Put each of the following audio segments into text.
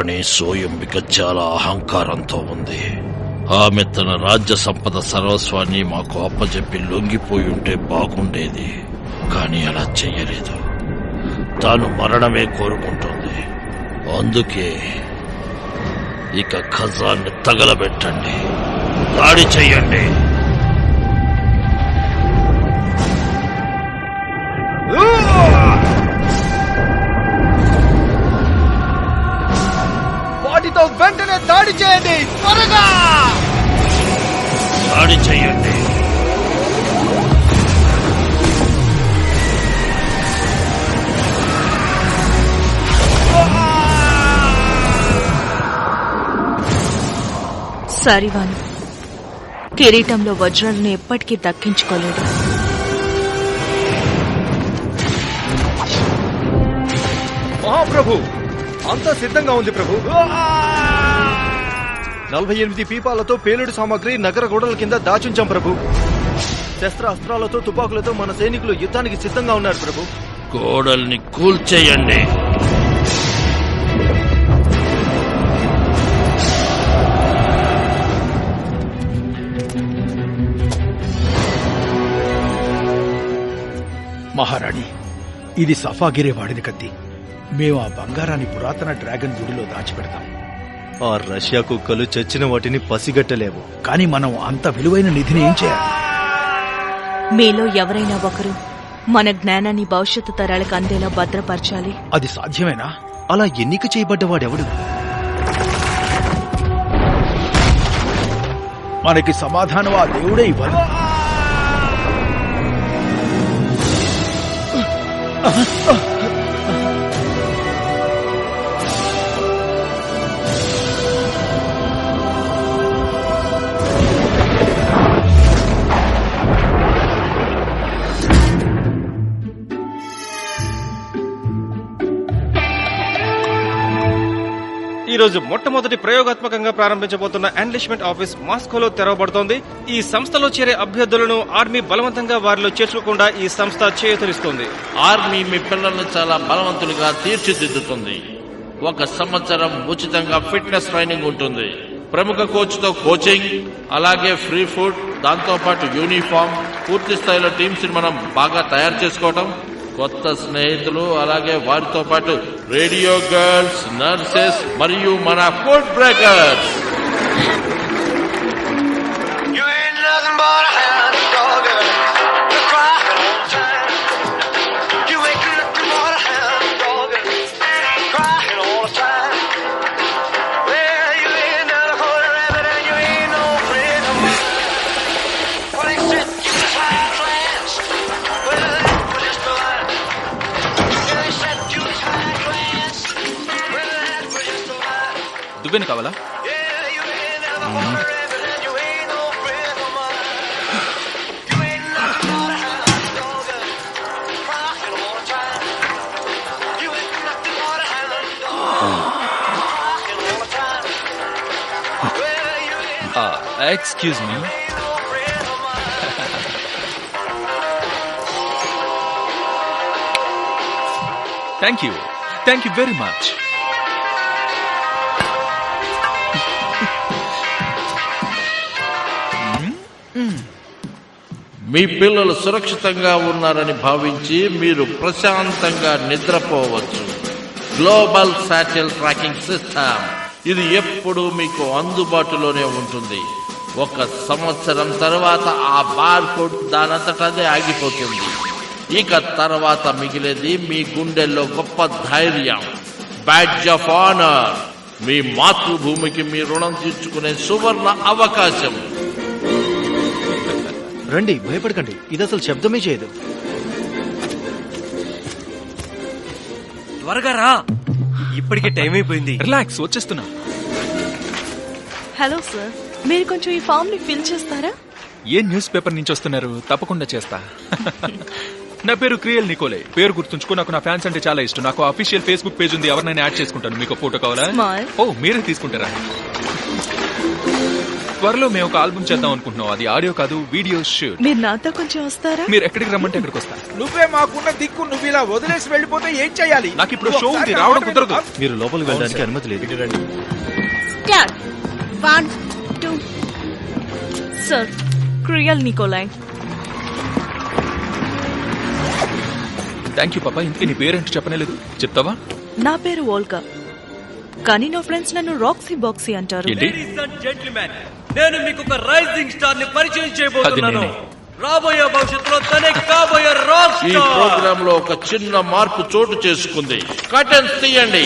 కానీ సోయంబిక చాలా అహంకారంతో ఉంది. ఆమె తన రాజ్య సంపద సర్వస్వాన్ని మాకు అప్పచెప్పి లొంగిపోయి ఉంటే బాగుండేది. కానీ అలా చెయ్యలేదు. తాను మరణమే కోరుకుంటుంది. అందుకే ఇక ఖజాన్ని తగలబెట్టండి, దాడి చెయ్యండి. వాటితో వెంటనే దాడి చేయండి, త్వరగా దాడి చెయ్యండి. సారివాను కిరీటంలో వజ్రాలను ఎప్పటికీ దక్కించుకోలేడు. మహాప్రభు, అంతా సిద్ధంగా ఉంది ప్రభు. 48 పీపాలతో పేలుడు సామాగ్రి నగర గోడల కింద దాచుంచాం ప్రభు. శస్త్రాస్త్రాలతో తుపాకులతో మన సైనికులు యుద్ధానికి సిద్ధంగా ఉన్నారు ప్రభు. గోడల్ని కూల్చేయండి. మహారాణి, ఇది సఫాగిరే వాడిన కత్తి. మేము ఆ బంగారాన్ని పురాతన డ్రాగన్ గుడిలో దాచిపెడతాం. ఆ రష్యా కుక్కలు చచ్చిన వాటిని పసిగట్టలేవు. కానీ మనం అంత విలువైన నిధిని ఏం చేయాలి? మీలో ఎవరైనా ఒకరు మన జ్ఞానాన్ని భవిష్యత్తు తరాలకు అందేలా భద్రపరచాలి. అది సాధ్యమేనా? అలా ఎన్నిక చేయబడ్డవాడెవడు? మనకి సమాధానం ఆ దేవుడే ఇవ్వాలి. ఈ రోజు మొట్టమొదటి ప్రయోగాత్మకంగా ప్రారంభించబోతున్న ఎన్లిష్మెంట్ ఆఫీస్ మాస్కోలో తెరవబడుతోంది. ఈ సంస్థలో చేరే అభ్యర్థులను ఆర్మీ బలవంతంగా వారిలో చేర్చుకోకుండా ఈ సంస్థ చేయూతనిస్తోంది. ఆర్మీ మీ పిల్లల్ని చాలా బలవంతులుగా తీర్చిదిద్దుతుంది. 1 సంవత్సరం ఉచితంగా ఫిట్నెస్ ట్రైనింగ్ ఉంటుంది. ప్రముఖ కోచ్ తో కోచింగ్, అలాగే ఫ్రీ ఫుడ్, దాంతో పాటు యూనిఫామ్. పూర్తి స్థాయిలో టీమ్స్ ని మనం బాగా తయారు చేసుకోవటం, కొత్త స్నేహితులు, అలాగే వారితో పాటు రేడియో గర్ల్స్, నర్సెస్ మరియు మన ఫుడ్ బ్రేకర్స్. దువ్వెన కావాలా? Excuse me. Thank you very much. మీ పిల్లలు సురక్షితంగా ఉన్నారని భావించి మీరు ప్రశాంతంగా నిద్రపోవచ్చు. గ్లోబల్ శాటిలైట్ ట్రాకింగ్ సిస్టమ్, ఇది ఎప్పుడూ మీకు అందుబాటులోనే ఉంటుంది. 1 సంవత్సరం తర్వాత ఆ బార్ కోడ్ దానంతటదే ఆగిపోతుంది. ఇక తర్వాత మిగిలేది మీ గుండెల్లో గొప్ప ధైర్యం, బ్యాడ్జ్ ఆఫ్ ఆనర్, మీ మాతృభూమికి మీ రుణం తీర్చుకునే సువర్ణ అవకాశం. రండి, భయపడకండి. ఇది అసలు శబ్దమే చేయదు. త్వరగా రా, ఇప్పటికే టైం అయిపోయింది. రిలాక్స్, వచ్చేస్తున్నా. హలో సార్, మీరు కొంచెం ఈ ఫామ్ ని ఫిల్ చేస్తారా? ఏ న్యూస్ పేపర్ నుంచి వస్తున్నారు? తప్పకుండా చేస్తా. నా పేరు క్రియల్ నికోలే. పేరు గుర్తుంచుకో. నాకు నా ఫ్యాన్స్ అంటే చాలా ఇష్టం. నాకు అఫీషియల్ ఫేస్బుక్ పేజ్ ఉంది, ఎవరినైనా యాడ్ చేసుకుంటాను. మీకు ఫోటో కావాలా? ఓ, మీరే తీసుకుంటారా? త్వరలో మేము ఒక ఆల్బమ్ చేద్దాం అనుకుంటున్నాం. అది ఆడియో కాదు, వీడియో షూట్. మీరు నాతో కొంచెం వస్తారా? మీరు ఎక్కడికి రమ్మంటే అక్కడికి వస్తా. నువ్వే మాకున్న దిక్కు, నువ్వు ఇలా వదిలేసి వెళ్ళిపోతే ఏం చేయాలి? నాకు ఇప్పుడు షో ఉంది, రావడం కుదరదు. మీరు లోపలికి వెళ్ళడానికి అనుమతి లేదు. స్టార్ట్ 1 2 సర్ క్రియల్ నికోలాయ్. థ్యాంక్ యూ పాపా. ఇంతకీ నీ పేరేంటో చెప్పనేలేదు, చెప్తావా? నా పేరు వోల్గా, కానీ నా ఫ్రెండ్స్ నన్ను రాక్సీ బాక్సీ అంటారు. ఏంటి? జెంట్మెన్, నేను మీకు ఒక రైజింగ్ స్టార్ ని పరిచయం చేయబోతున్నాను. అది నేనే. రాబోయే భవిష్యత్తులో తనే కాబోయే రాక్ ఈ స్టార్. ప్రోగ్రామ్ లో ఒక చిన్న మార్పు చోటు చేసుకుంది. కర్టెన్స్ తీయండి.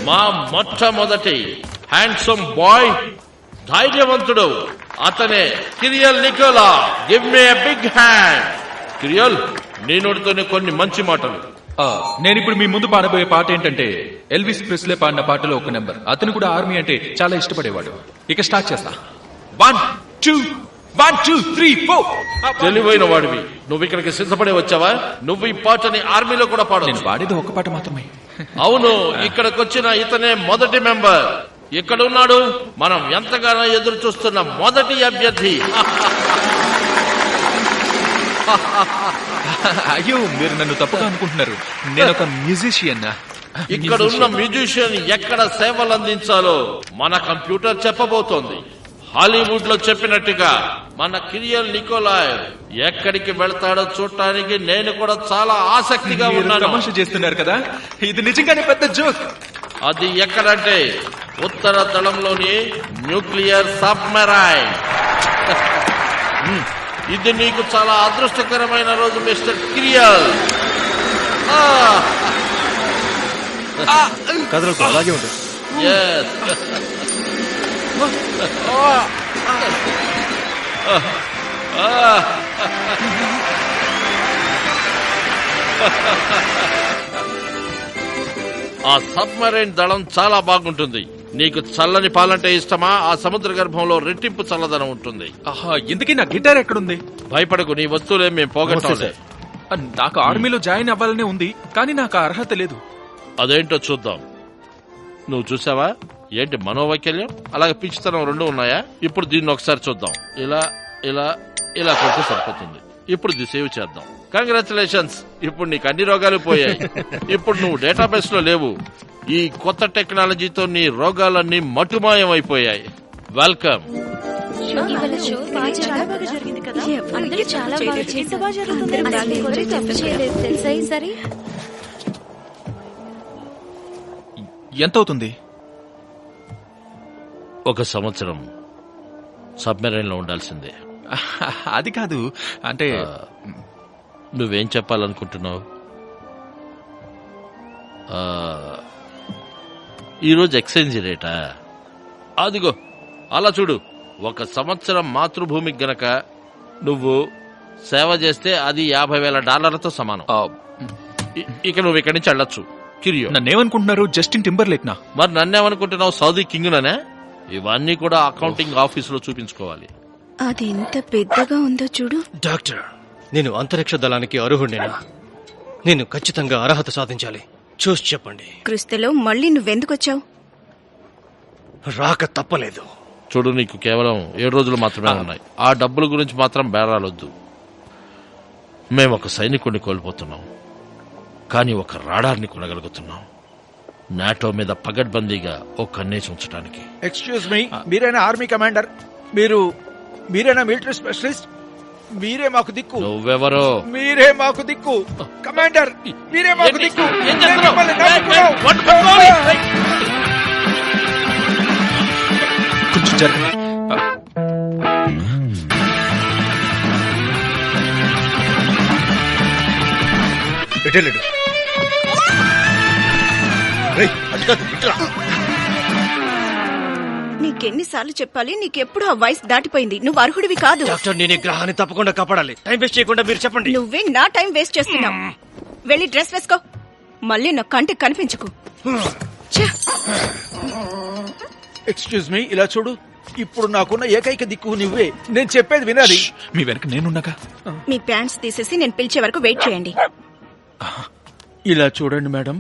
మా మొట్టమొదటి హ్యాండ్సమ్ బాయ్, ధైర్యవంతుడు, అతనే Kirill Nikola. Give me a big hand. Kirill, నీ నోటితోనే కొన్ని మంచి మాటలు. నేను ఇప్పుడు మీ ముందు పాడబోయే పాట ఏంటంటే ఎల్విస్ ప్రెస్లే పాడిన పాటలో ఒక నెంబర్. అతను కూడా ఆర్మీ అంటే చాలా ఇష్టపడేవాడు. ఇక స్టార్ట్ చేస్తా. 1 2 1 2 3 4. తెలివైన వాడివి. నువ్వు ఇక్కడికి సిద్ధపడే వచ్చావా? నువ్వు ఈ పాటని ఆర్మీలో కూడా నేను పాడవచ్చు. పాడేది ఒక పాట మాత్రమే. అవును, ఇక్కడికి వచ్చిన ఇతనే మొదటి మెంబర్. ఇక్కడ ఉన్నాడు మనం ఎంతగానో ఎదురు చూస్తున్న మొదటి అభ్యర్థి. అయ్యో, మీరు నన్ను తప్పుగా అనుకుంటున్నారు. నేను ఒక మ్యూజిషియన్. ఇక్కడ ఉన్న మ్యూజిషియన్ ఎక్కడ సేవలు అందించాలో మన కంప్యూటర్ చెప్పబోతోంది. హాలీవుడ్ లో చెప్పినట్టుగా మన కిరియల్ నికోలాయ్ ఎక్కడికి వెళ్తాడో చూడటానికి నేను కూడా చాలా ఆసక్తిగా ఉన్నాను. తమాషా చేస్తున్నారు కదా, ఇది నిజంగానే పెద్ద జోక్. అది ఎక్కడంటే ఉత్తర దళంలోని న్యూక్లియర్ సబ్మెరైన్. ఇది నీకు చాలా అదృష్టకరమైన రోజు మిస్టర్ కిరియల్. కథలకు అలాగే ఉంటుంది. Yes. ఆ సబ్మరైన్ దళం చాలా బాగుంటుంది. నీకు చల్లని పాలంటే ఇష్టమా? ఆ సముద్ర గర్భంలో రెట్టింపు చల్లదనం ఉంటుంది. ఆహా, ఇంతకీ నా గిటార్ ఎక్కడుంది? భయపడకు, నీ వస్తువులే మేము పోగొట్టాలి. నాకు ఆర్మీలో జాయిన్ అవ్వాలనే ఉంది, కానీ నాకు ఆ అర్హత లేదు. అదేంటో చూద్దాం. నువ్వు చూసావా? ఏంటి మనోవైకల్యం, అలాగే పిచ్చితనం రెండు ఉన్నాయా? ఇప్పుడు దీన్ని ఒకసారి చూద్దాం. ఇలా ఇలా ఇలా కొడితే సరిపోతుంది. ఇప్పుడు ఇది సేవ్ చేద్దాం. కంగ్రాచులేషన్స్, ఇప్పుడు నీకు అన్ని రోగాలు పోయాయి. ఇప్పుడు నువ్వు డేటాబేస్ లో లేవు. ఈ కొత్త టెక్నాలజీతో నీ రోగాలన్నీ మటుమాయం అయిపోయాయి. వెల్కమ్. చాలా బాగా జరిగింది కదా. అందరూ చాలా బాగా చేశారు. అందరూ బాగా ఎవరు తప్పు చేయలేదు తెలుసా ఈసారి. ఎంత అవుతుంది? 1 సంవత్సరం సబ్మెరైన్ లో ఉండాల్సిందే. అది కాదు, అంటే నువ్వేం చెప్పాలనుకుంటున్నావు? ఈరోజు ఎక్స్చేంజ్ రేటా? అదిగో అలా చూడు. 1 సంవత్సరం మాతృభూమికి గనక నువ్వు సేవ చేస్తే అది $50,000 సమానం. ఇక నువ్వు ఇక్కడి నుంచి వెళ్ళొచ్చు. కిరియో, నన్నేమనుకుంటున్నారు? జస్టిన్ టింబర్లేక్ నా? మరి నన్నేమనుకుంటున్నావు? Saudi king ననే? ఇవన్నీ కూడా అకౌంటింగ్ ఆఫీసులో చూపించుకోవాలి. అది ఎంత పెద్దగా ఉందో చూడు. డాక్టర్, నేను అంతరిక్ష దళానికి అర్హుడినేనా? నేను ఖచ్చితంగా అర్హత సాధించాలి. చూసి చెప్పండి. క్రిస్తులో మళ్ళీ నువ్వెందుకొచ్చావు? రాక తప్పలేదు. చూడు, నీకు కేవలం 7 రోజులు మాత్రమే ఉన్నాయి. ఆ డబ్బుల గురించి మాత్రం బేరాలొద్దు. మేము ఒక సైనికుడిని కోల్పోతున్నాం, కానీ ఒక రాడార్ని కొనగలుగుతున్నాం. నాటో మీద పగడ్బందీగా ఓ కన్నేసి ఉంచడానికి. ఎక్స్క్యూజ్ మీ, మీరేనా ఆర్మీ కమాండర్? మీరేనా మిలిటరీ స్పెషలిస్ట్? మీరే మాకు దిక్కు. నువ్వెవరో? మీరే మాకు దిక్కు కమాండర్. మీరే మాకు దిక్కు. ఏం చేస్తున్నావు? కొంచెం జరగండి. నీకెన్నిసార్లు చెప్పాలి? నీకెప్పుడు ఆ వయసు దాటిపోయింది. నువ్వు అర్హుడివి కాదు. డాక్టర్, నేను ఈ గ్రహాన్ని తప్పకుండా కాపాడాలి. టైం వేస్ట్ చేయకుండా మీరు చెప్పండి. నువ్వే నా టైం వేస్ట్ చేస్తున్నావు. వెళ్ళి డ్రెస్ వేసుకో. మళ్ళీ నా కంటికి కనిపించకు. ఛ! ఎక్స్క్యూజ్ మీ, ఇలా చూడు. ఇప్పుడు నాకున్న ఏకైక దిక్కు నువ్వే. నేను చెప్పేది వినాలి. మీ వెనక నేనున్నాగా. మీ ప్యాంట్స్ తీసేసి నేను పిలిచే వరకు వెయిట్ చేయండి. ఇలా చూడండి మేడం,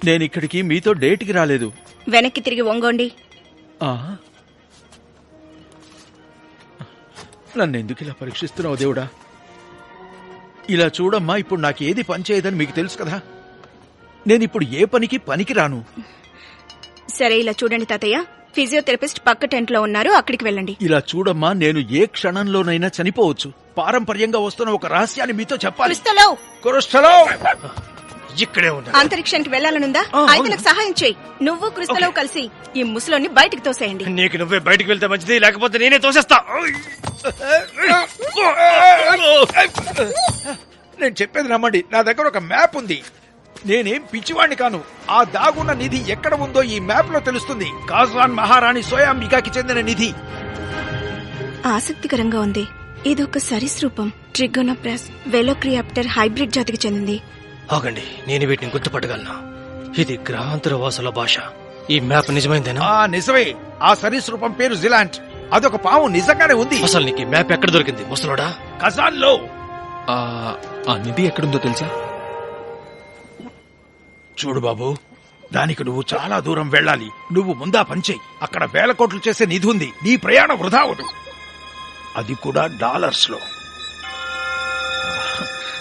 నేను ఇక్కడికి మీతో డేట్కి రాలేదు. వెనక్కి తిరిగి వంగోండి. ఆ? నన్నెందుకు ఇలా పరీక్షిస్తున్నావు దేవుడా? ఇలా చూడమ్మా, ఇప్పుడు నాకు ఏది పని చేయదని మీకు తెలుసు కదా. నేనిప్పుడు ఏ పనికి పనికి రాను. సరే ఇలా చూడండి తాతయ్య, ఫిజియోథెరపిస్ట్ పక్క టెంట్ లో ఉన్నారు, అక్కడికి వెళ్ళండి. ఇలా చూడమ్మా, నేను ఏ క్షణంలోనైనా చనిపోవచ్చు. పారంపర్యంగా వస్తున్న ఒక రహస్యాన్ని మీతో చెప్పాలి. క్రిస్టలో కురుష్టలో ఇక్కడే ఉన్నా. అంతరిక్షానికి వెళ్లాలనుందా? అయితే నాకు సహాయం చేయి. నువ్వు క్రిస్టలో కలిసి ఈ ముసలోని బయటికి తోసేయండి. నీకు నువ్వే బయటికి వెళ్తే మంచిది, లేకపోతే నేనే తోసేస్తా. నేను చెప్పేది నమ్మండి, నా దగ్గర ఒక మ్యాప్ ఉంది. నేనేం పిచ్చివాణ్ణి కాను. ఆ దాగున్న నిధి ఎక్కడ ఉందో ఈ మ్యాప్ లో తెలుస్తుంది. కాజ్రాన్ మహారాణి సోయాంబికాకి చెందిన నిధి. ఆసక్తికరంగా ఉంది. ఇదొక సరీసృపం, ట్రిగోనోప్రాస్ వెలోక్రియాప్టర్ హైబ్రిడ్ జాతికి చెందింది. ఆగండి, నేను వీటిని గుర్తుపట్టగలను. ఇది గ్రహాంతర వాసుల భాష. ఈ మ్యాప్ నిజమైందేనా? నిజమే. ఆ సరీసృపం పేరు జిలాంట్. అదొక పాము నిజంగానే ఉంది. అసలు నీకు ఈ మ్యాప్ ఎక్కడ దొరికింది ముసలోడా? కజాన్ లో. ఆ నిధి ఎక్కడుందో తెలుసా? చూడు బాబు, దానికి నువ్వు చాలా దూరం వెళ్ళాలి. నువ్వు ముందా పనిచేయి. అక్కడ వేల కోట్లు చేసే నిధి ఉంది. నీ ప్రయాణం వృధా అవదు. అది కూడా డాలర్స్ లో.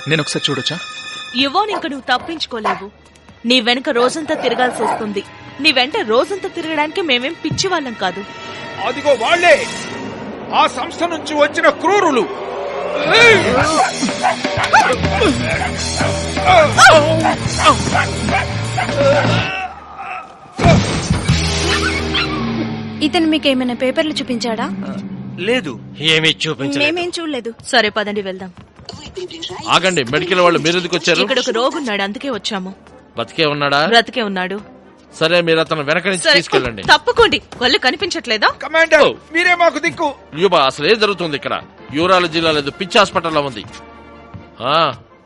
నేను ఒకసారి చూడొచ్చా? యువోన్, ఇంక నువ్వు తప్పించుకోలేవు. నీ వెనక రోజంతా తిరగాల్సి వస్తుంది. నీ వెంట రోజంతా తిరగడానికి మేమేం పిచ్చి వాళ్ళం కాదు. అదిగో వాళ్లే, ఆ సంస్థ నుంచి వచ్చిన క్రూరులు. ఇతను మీకేమైనా పేపర్లు చూపించాడా? లేదు, ఏమీ చూపించలేదు. మేమేం చూడలేదు. సరే పదండి వెళ్దాం. ఆగండి, మెడికల్ వాళ్ళు మీరెందుకు వచ్చారు? ఇక్కడ ఒక రోగున్నాడు, అందుకే వచ్చాము. బతికే ఉన్నాడా? బ్రతికే ఉన్నాడు. సరే, మీరు అతను వెనక నుంచి తీసుకెళ్ళండి. తప్పకోండి, కళ్ళు కనిపించట్లేదా? కమాండర్, మీరే మాకు దిక్కు. యూబా, అసలు ఏం జరుగుతుంది ఇక్కడ? యూరాలజీలో లేదు, పిచ్చి హాస్పిటల్లో ఉంది.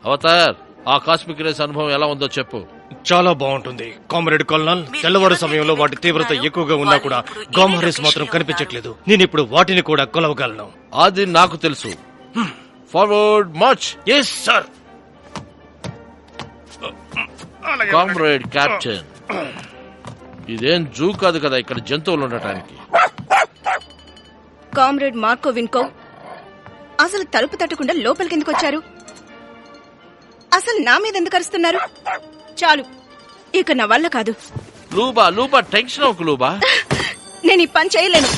అవతార్, ఆ కాస్మిక్ రేస్ అనుభవం ఎలా ఉందో చెప్పు. చాలా బాగుంటుంది కామ్రేడ్ కల్నల్. తెల్లవారు సమయంలో వాటి తీవ్రత ఎక్కువగా ఉన్నా కూడా గామా రేస్ మాత్రం కనిపించట్లేదు. నేను ఇప్పుడు వాటిని కూడా కొలవగలను. అది నాకు తెలుసు. Forward march. Yes sir. Comrade captain, ఇదేం జూ కాదు కదా ఇక్కడ జంతువులు ఉండటానికి. కామ్రేడ్ మార్కో విన్కో, అసలు తలుపు తట్టకుండా లోపలికి ఎందుకు వచ్చారు? అసలు నా మీద ఎందుకు అరుస్తున్నారు? చాలు, ఇక నా వల్ల కాదు. లూబా, లూబా, టెన్షన్ అవ్వకు లూబా. నేను ఈ పని చేయలేను.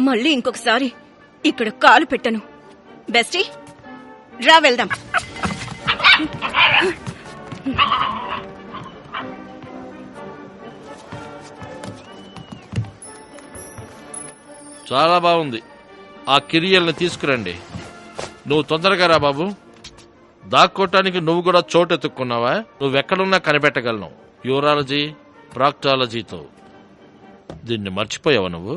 మళ్ళీ ఇంకొకసారి ఇక్కడ కాలు పెట్టను. బెస్టీ, రా వెళ్దాం. చాలా బాగుంది. ఆ కిరియల్ని తీసుకురండి. నువ్వు తొందరగా రా బాబు. దాక్కోటానికి నువ్వు కూడా చోటు ఎత్తుక్కున్నావా? నువ్వెక్కడున్నా కనిపెట్టగలను. యూరాలజీ, ప్రాక్టాలజీతో. దీన్ని మర్చిపోయావా నువ్వు?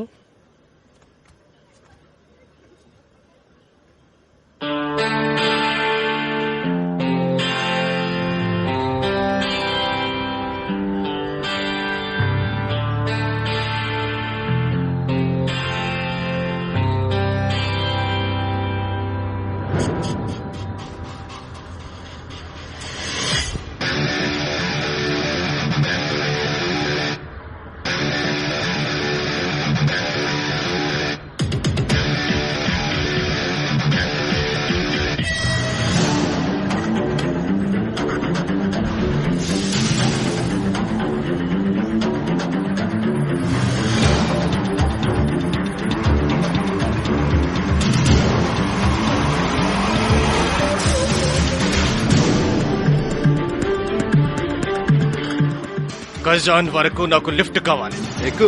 కజాన్ వరకు నాకు లిఫ్ట్ కావాలి. ఎక్కు.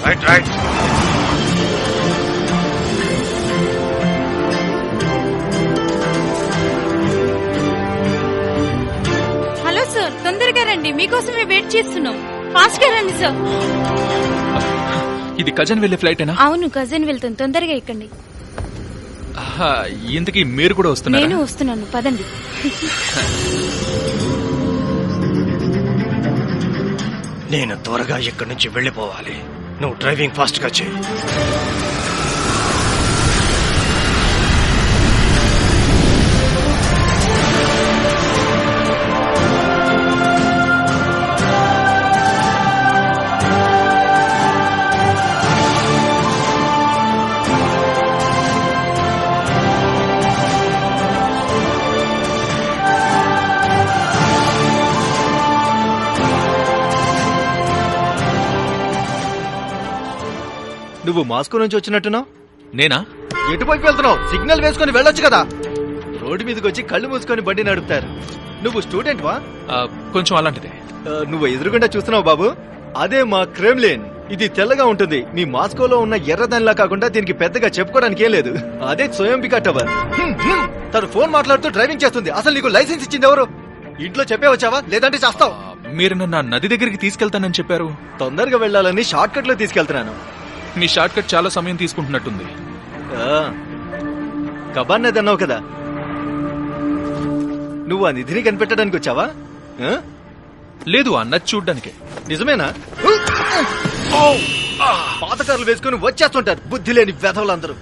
Right right. హలో సార్, తొందరగా రండి, మీకోసమే వెయిట్ చేస్తున్నాం. ఫాస్ట్ గా రండి సార్. ఇది కజన్ వెళ్లే ఫ్లైటేనా? అవును, కజిన్ వెళ్తాను, తొందరగా ఎక్కండి. ఇంతకీ మీరు కూడా వస్తున్నారా? నేను వస్తున్నాను, పదండి. నేను త్వరగా ఇక్కడి నుంచి వెళ్ళిపోవాలి. నువ్వు డ్రైవింగ్ ఫాస్ట్ గా చేయి. నువ్వు మాస్కో నుంచి వచ్చినట్టున్నావు. నేనా? ఎటువైపు వెళ్తున్నావు? సిగ్నల్ వేసుకొని వెళ్ళొచ్చు కదా. రోడ్డు మీదకి వచ్చి కళ్ళు మూసుకొని బండి నడుపుతారు. నువ్వు స్టూడెంట్ వా? కొంచెం అలాంటిదే. నువ్వు ఎదురుగుండా చూస్తున్నావు బాబు, అదే మా క్రెమ్లిన్. ఇది తెల్లగా ఉంటుంది. మీ మాస్కోలో ఉన్న ఎర్రదానిలా కాకుండా దీనికి పెద్దగా చెప్పుకోవడానికి ఏం లేదు. అదే స్వయంబికా టవర్. తను ఫోన్ మాట్లాడుతూ డ్రైవింగ్ చేస్తుంది. అసలు నీకు లైసెన్స్ ఇచ్చింది ఎవరు? ఇంట్లో చెప్పే వచ్చావా, లేదంటే చేస్తావు? మీరు నన్ను నది దగ్గరికి తీసుకెళ్తానని చెప్పారు. తొందరగా వెళ్ళాలని షార్ట్ కట్ లో తీసుకెళ్తున్నాను. మీ షార్ట్ కట్ చాలా సమయం తీసుకుంటున్నట్టుంది. కబాన్ నది అన్నావు కదా, నువ్వు ఆ నిధిని కనిపెట్టడానికి వచ్చావా? లేదు, అన్నది చూడ్డానికి. నిజమేనా? పాతకారులు వేసుకుని వచ్చేస్తుంటారు బుద్ధి లేని వెధవులందరూ.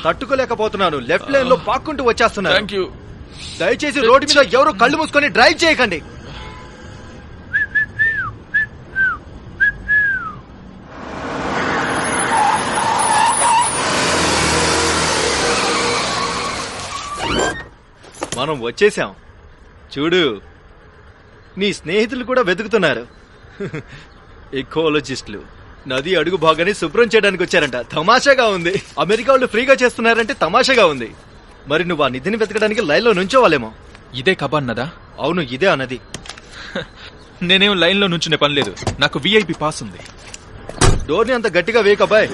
తట్టుకోలేకపోతున్నాను. లెఫ్ట్ లైన్ లో పాక్కుంటూ వచ్చేస్తున్నారు. Thank you. దయచేసి రోడ్డు మీద ఎవరు కళ్ళు మూసుకొని డ్రైవ్ చేయకండి. మనం వచ్చేసాం. చూడు, నీ స్నేహితులు కూడా వెతుకుతున్నారు. ఎకోలజిస్టులు నది అడుగు భాగాన్ని శుభ్రం చేయడానికి వచ్చారంట. తమాషాగా ఉంది. అమెరికా వాళ్ళు ఫ్రీగా చేస్తున్నారంటే తమాషాగా ఉంది. మరి నువ్వు ఆ నిధిని వెతకడానికి లైన్ లో నుంచోవాలేమో. ఇదే కబాన్ నదా? అవును, ఇదే ఆ నది. నేనేం లైన్ లో నుంచునే పని లేదు. నాకు విఐపి పాస్ ఉంది. డోర్ని అంత గట్టిగా వేయకబాయ్.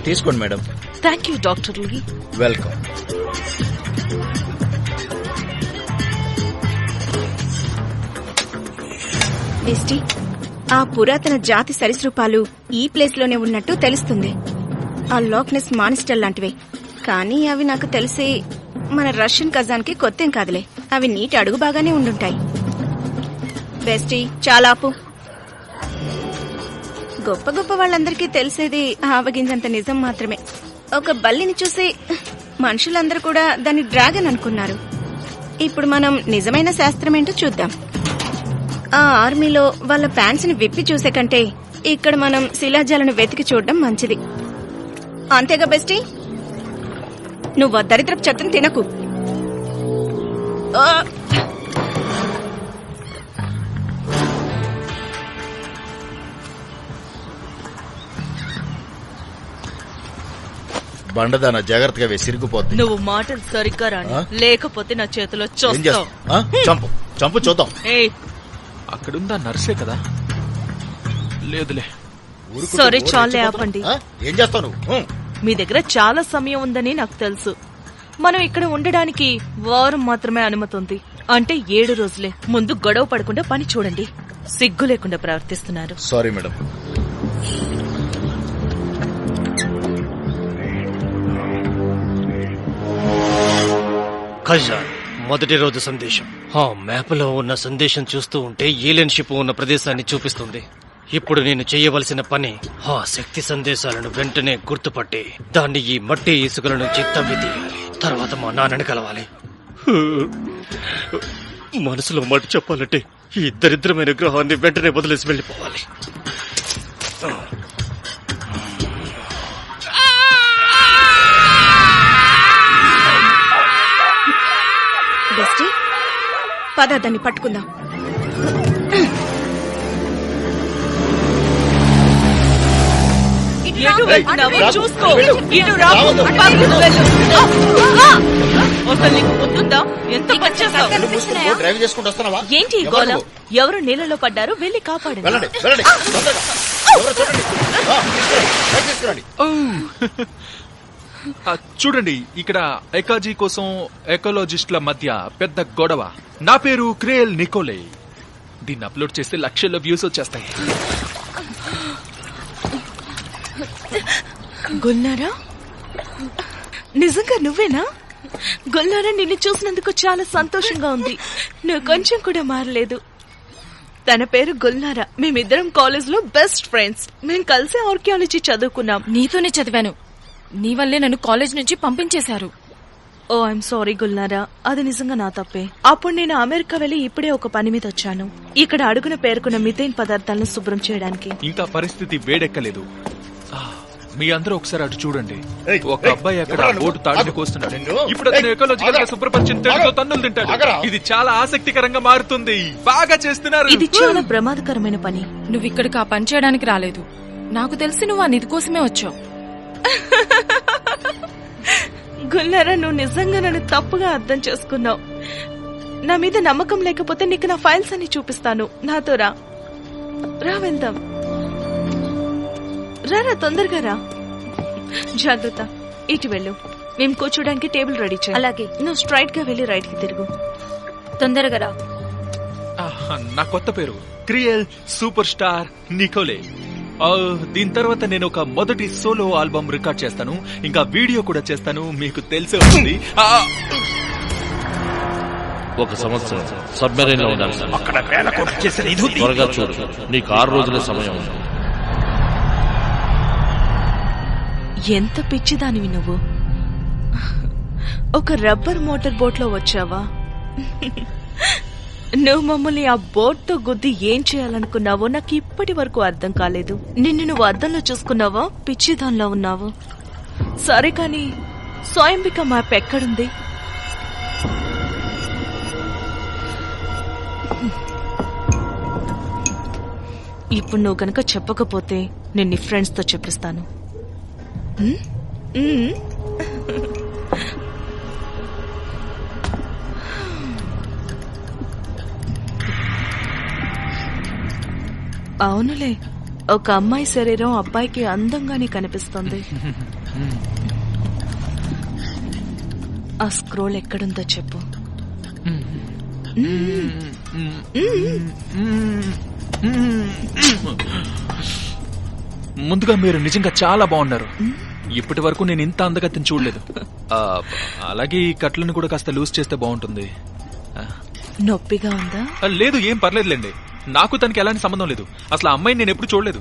తీసుకోండి madam. Thank you doctor Lee. Welcome. Bestie, ఆ పురాతన జాతి సరీసృపాలు ఈ ప్లేస్ లోనే ఉన్నట్టు తెలుస్తుంది. ఆ లాక్నెస్ మానిస్టర్ లాంటివే, కానీ అవి నాకు తెలిసి మన రష్యన్ కజాన్ కి కొత్తేం కాదులే. అవి నీటి అడుగు బాగానే ఉండుంటాయి. బెస్టీ, చాలా ఆపు. గొప్ప గొప్ప వాళ్ళందరికీ తెలిసేది ఆవగింజంత నిజం మాత్రమే. ఒక బల్లిని చూసి మనుషులందరూ కూడా దాన్ని డ్రాగన్ అనుకున్నారు. ఇప్పుడు మనం నిజమైన శాస్త్రం ఏంటో చూద్దాం. ఆ ఆర్మీలో వాళ్ళ ప్యాంట్స్ ని విప్పి చూసే కంటే ఇక్కడ మనం శిలాజాలను వెతికి చూడడం మంచిది. అంతేగా బెస్టీ? నువ్వు ఆ దరిద్రపు చెత్తను తినకు. బండదాన జాగ్రత్తగా వేసి సిరిగిపోద్ది. నువ్వు మాటలు సరిగ్గా రాని, లేకపోతే నా చేతిలో చూస్తావు. చంపు చంపు చూద్దాం. అక్కడుందా నర్సే కదా? లేదులే. సరే, చాలే ఆపండి. ఏం చేస్తావు నువ్వు? మీ దగ్గర చాలా సమయం ఉందని నాకు తెలుసు. మనం ఇక్కడ ఉండడానికి వారం మాత్రమే అనుమతి ఉంది. అంటే 7 రోజులే. ముందు గొడవ పడకుండా పని చూడండి. సిగ్గు లేకుండా ప్రవర్తిస్తున్నారు. Sorry madam. ఖజాన్ మొదటి రోజు సందేశం. ఆ మ్యాప్లో ఉన్న సందేశం చూస్తూ ఉంటే ఏలియన్ షిప్ ఉన్న ప్రదేశాన్ని చూపిస్తుంది. ఇప్పుడు నేను చేయవలసిన పని ఆ శక్తి సందేశాలను వెంటనే గుర్తుపట్టి దాన్ని ఈ మట్టి ఇసుకల నుంచి తవ్వి తీయాలి. తర్వాత మా నాన్నని కలవాలి. మనసులో మాట చెప్పాలంటే ఈ దరిద్రమైన గ్రహాన్ని వెంటనే వదిలేసి వెళ్ళిపోవాలి. బెస్టీ, పద దాన్ని పట్టుకుందాం. ఎటు వెళ్తున్నావో చూసుకో. ఇటు రా, పక్కకు వెళ్ళు. అసలు నీకు గుర్తుందా? ఎంత పని చేస్తావు? డ్రైవ్ చేసుకుంటూ వస్తున్నావా? ఏంటి ఈ గోల? ఎవరు నీళ్ళలో పడ్డారు, వెళ్ళి కాపాడండి. వెళ్ళండి వెళ్ళండి. తొందరగా. ఎవరో చూడండి. డ్రైవ్ చేసుకురండి. చూడండి, ఇక్కడ ఎకాజీ కోసం ఎకాలజిస్టుల మధ్య పెద్ద గొడవ. నా పేరు క్రేల్ నికోలే. దీన్ని అప్లోడ్ చేస్తే లక్షల వ్యూస్ వచ్చేస్తాయి. గుల్నారా, నిజంగా నువ్వేనా? గుల్నారా, నిన్ను చూసినందుకు చాలా సంతోషంగా ఉంది. నువ్వు కొంచెం కూడా మారలేదు. తన పేరు గుల్నారా. మేమిద్దరం కాలేజ్ లో బెస్ట్ ఫ్రెండ్స్. మేం కలిసి ఆర్కియాలజీ చదువుకున్నాం. నీతోనే చదివాను. నీ వల్లే నన్ను కాలేజ్ నుంచి పంపించేశారు. ఓ ఐఎమ్ సారీ గుల్నారా, అది నిజంగా నా తప్పే. అప్పుడు నేను అమెరికా వెళ్లి ఇప్పుడే ఒక పని మీద వచ్చాను. ఇక్కడ అడుగున పేర్కొన్న మిథైన్ పదార్థాలను శుభ్రం చేయడానికి. ఇంకా పరిస్థితి వేడెక్కలేదు. మీ అందరూ ఒకసారి అటు చూడండి. ఏయ్, ఒక ఏయ్, అబ్బాయి అక్కడ ఎవరా నువ్వు? బోటు తాడుని ఆగు. కోస్తున్నాడు. నిన్ను? ఇప్పుడు అతను ఏయ్, ఎకాలజికల్ గా ఆగరా. శుభ్రపరిచిన తేడుతో ఆగరా. తన్నులు తింటాడు. ఆగరా. ఇది చాలా ఆసక్తికరంగా మారుతుంది. బాగా చేస్తున్నారు. ఇది చాలా ప్రమాదకరమైన పని. నువ్వు ఇక్కడికి ఆ పని చేయడానికి రాలేదు. నాకు తెలిసి నువ్వు ఆ నిధి కోసమే వచ్చావు. గుల్నారా, నువ్వు నిజంగా నన్ను తప్పుగా అర్థం చేసుకున్నావు. నా మీద నమ్మకం లేకపోతే నీకు నా ఫైల్స్ అన్ని చూపిస్తాను. నాతో రా వెళ్దాం. రా తొందరగా రా. జాగ్రత్త, ఇటు వెళ్ళు. మేము కూర్చోడానికి టేబుల్ రెడీ చేయి. అలాగే. నువ్వు స్ట్రైట్ గా వెళ్ళి రైట్ కి తిరుగు. తొందరగా రా. నా కొత్త పేరు క్రియల్ సూపర్ స్టార్ నికోలే. దీని తర్వాత నేను ఒక మొదటి సోలో ఆల్బమ్ రికార్డ్ చేస్తాను. ఇంకా వీడియో కూడా చేస్తాను. మీకు తెలిసే ఉంది. ఒక సంవత్సరం సబ్మెరైన్ లో ఉండాలి సార్. అక్కడ వేల కోట్లు చేసిన ఇది ఉంది. త్వరగా చూడు, నీకు 6 రోజుల సమయం ఉంది. ఎంత పిచ్చిదానివి నువ్వు. ఒక రబ్బర్ మోటార్ బోట్ లో వచ్చావా? నువ్వు మమ్మల్ని ఆ బోట్ తో గుద్ది ఏం చేయాలనుకున్నావో నాకు ఇప్పటి వరకు అర్థం కాలేదు. నిన్ను నువ్వు అద్దంలో చూసుకున్నావా? పిచ్చిదానిలో ఉన్నావు. సరే కాని స్వయంబిక మ్యాప్ ఎక్కడుంది? ఇప్పుడు నువ్వు గనక చెప్పకపోతే నేను నీ ఫ్రెండ్స్ తో చెప్పిస్తాను. అవునులే, ఒక అమ్మాయి శరీరం అబ్బాయికి అందంగానే కనిపిస్తుంది. ఆ స్క్రోల్ ఎక్కడుందో చెప్పు. ముందుగా మీరు నిజంగా చాలా బాగున్నారు. ఇప్పటి వరకు నేను ఇంత అందగతిని చూడలేదు. అలాగే ఈ కట్లను కూడా కాస్త లూజ్ చేస్తే బాగుంటుంది. నొప్పిగా ఉందా? లేదు, ఏం పర్లేదులేండి. నాకు తనకి ఎలాంటి సంబంధం లేదు. అసలు ఆ అమ్మాయిని నేను ఎప్పుడు చూడలేదు.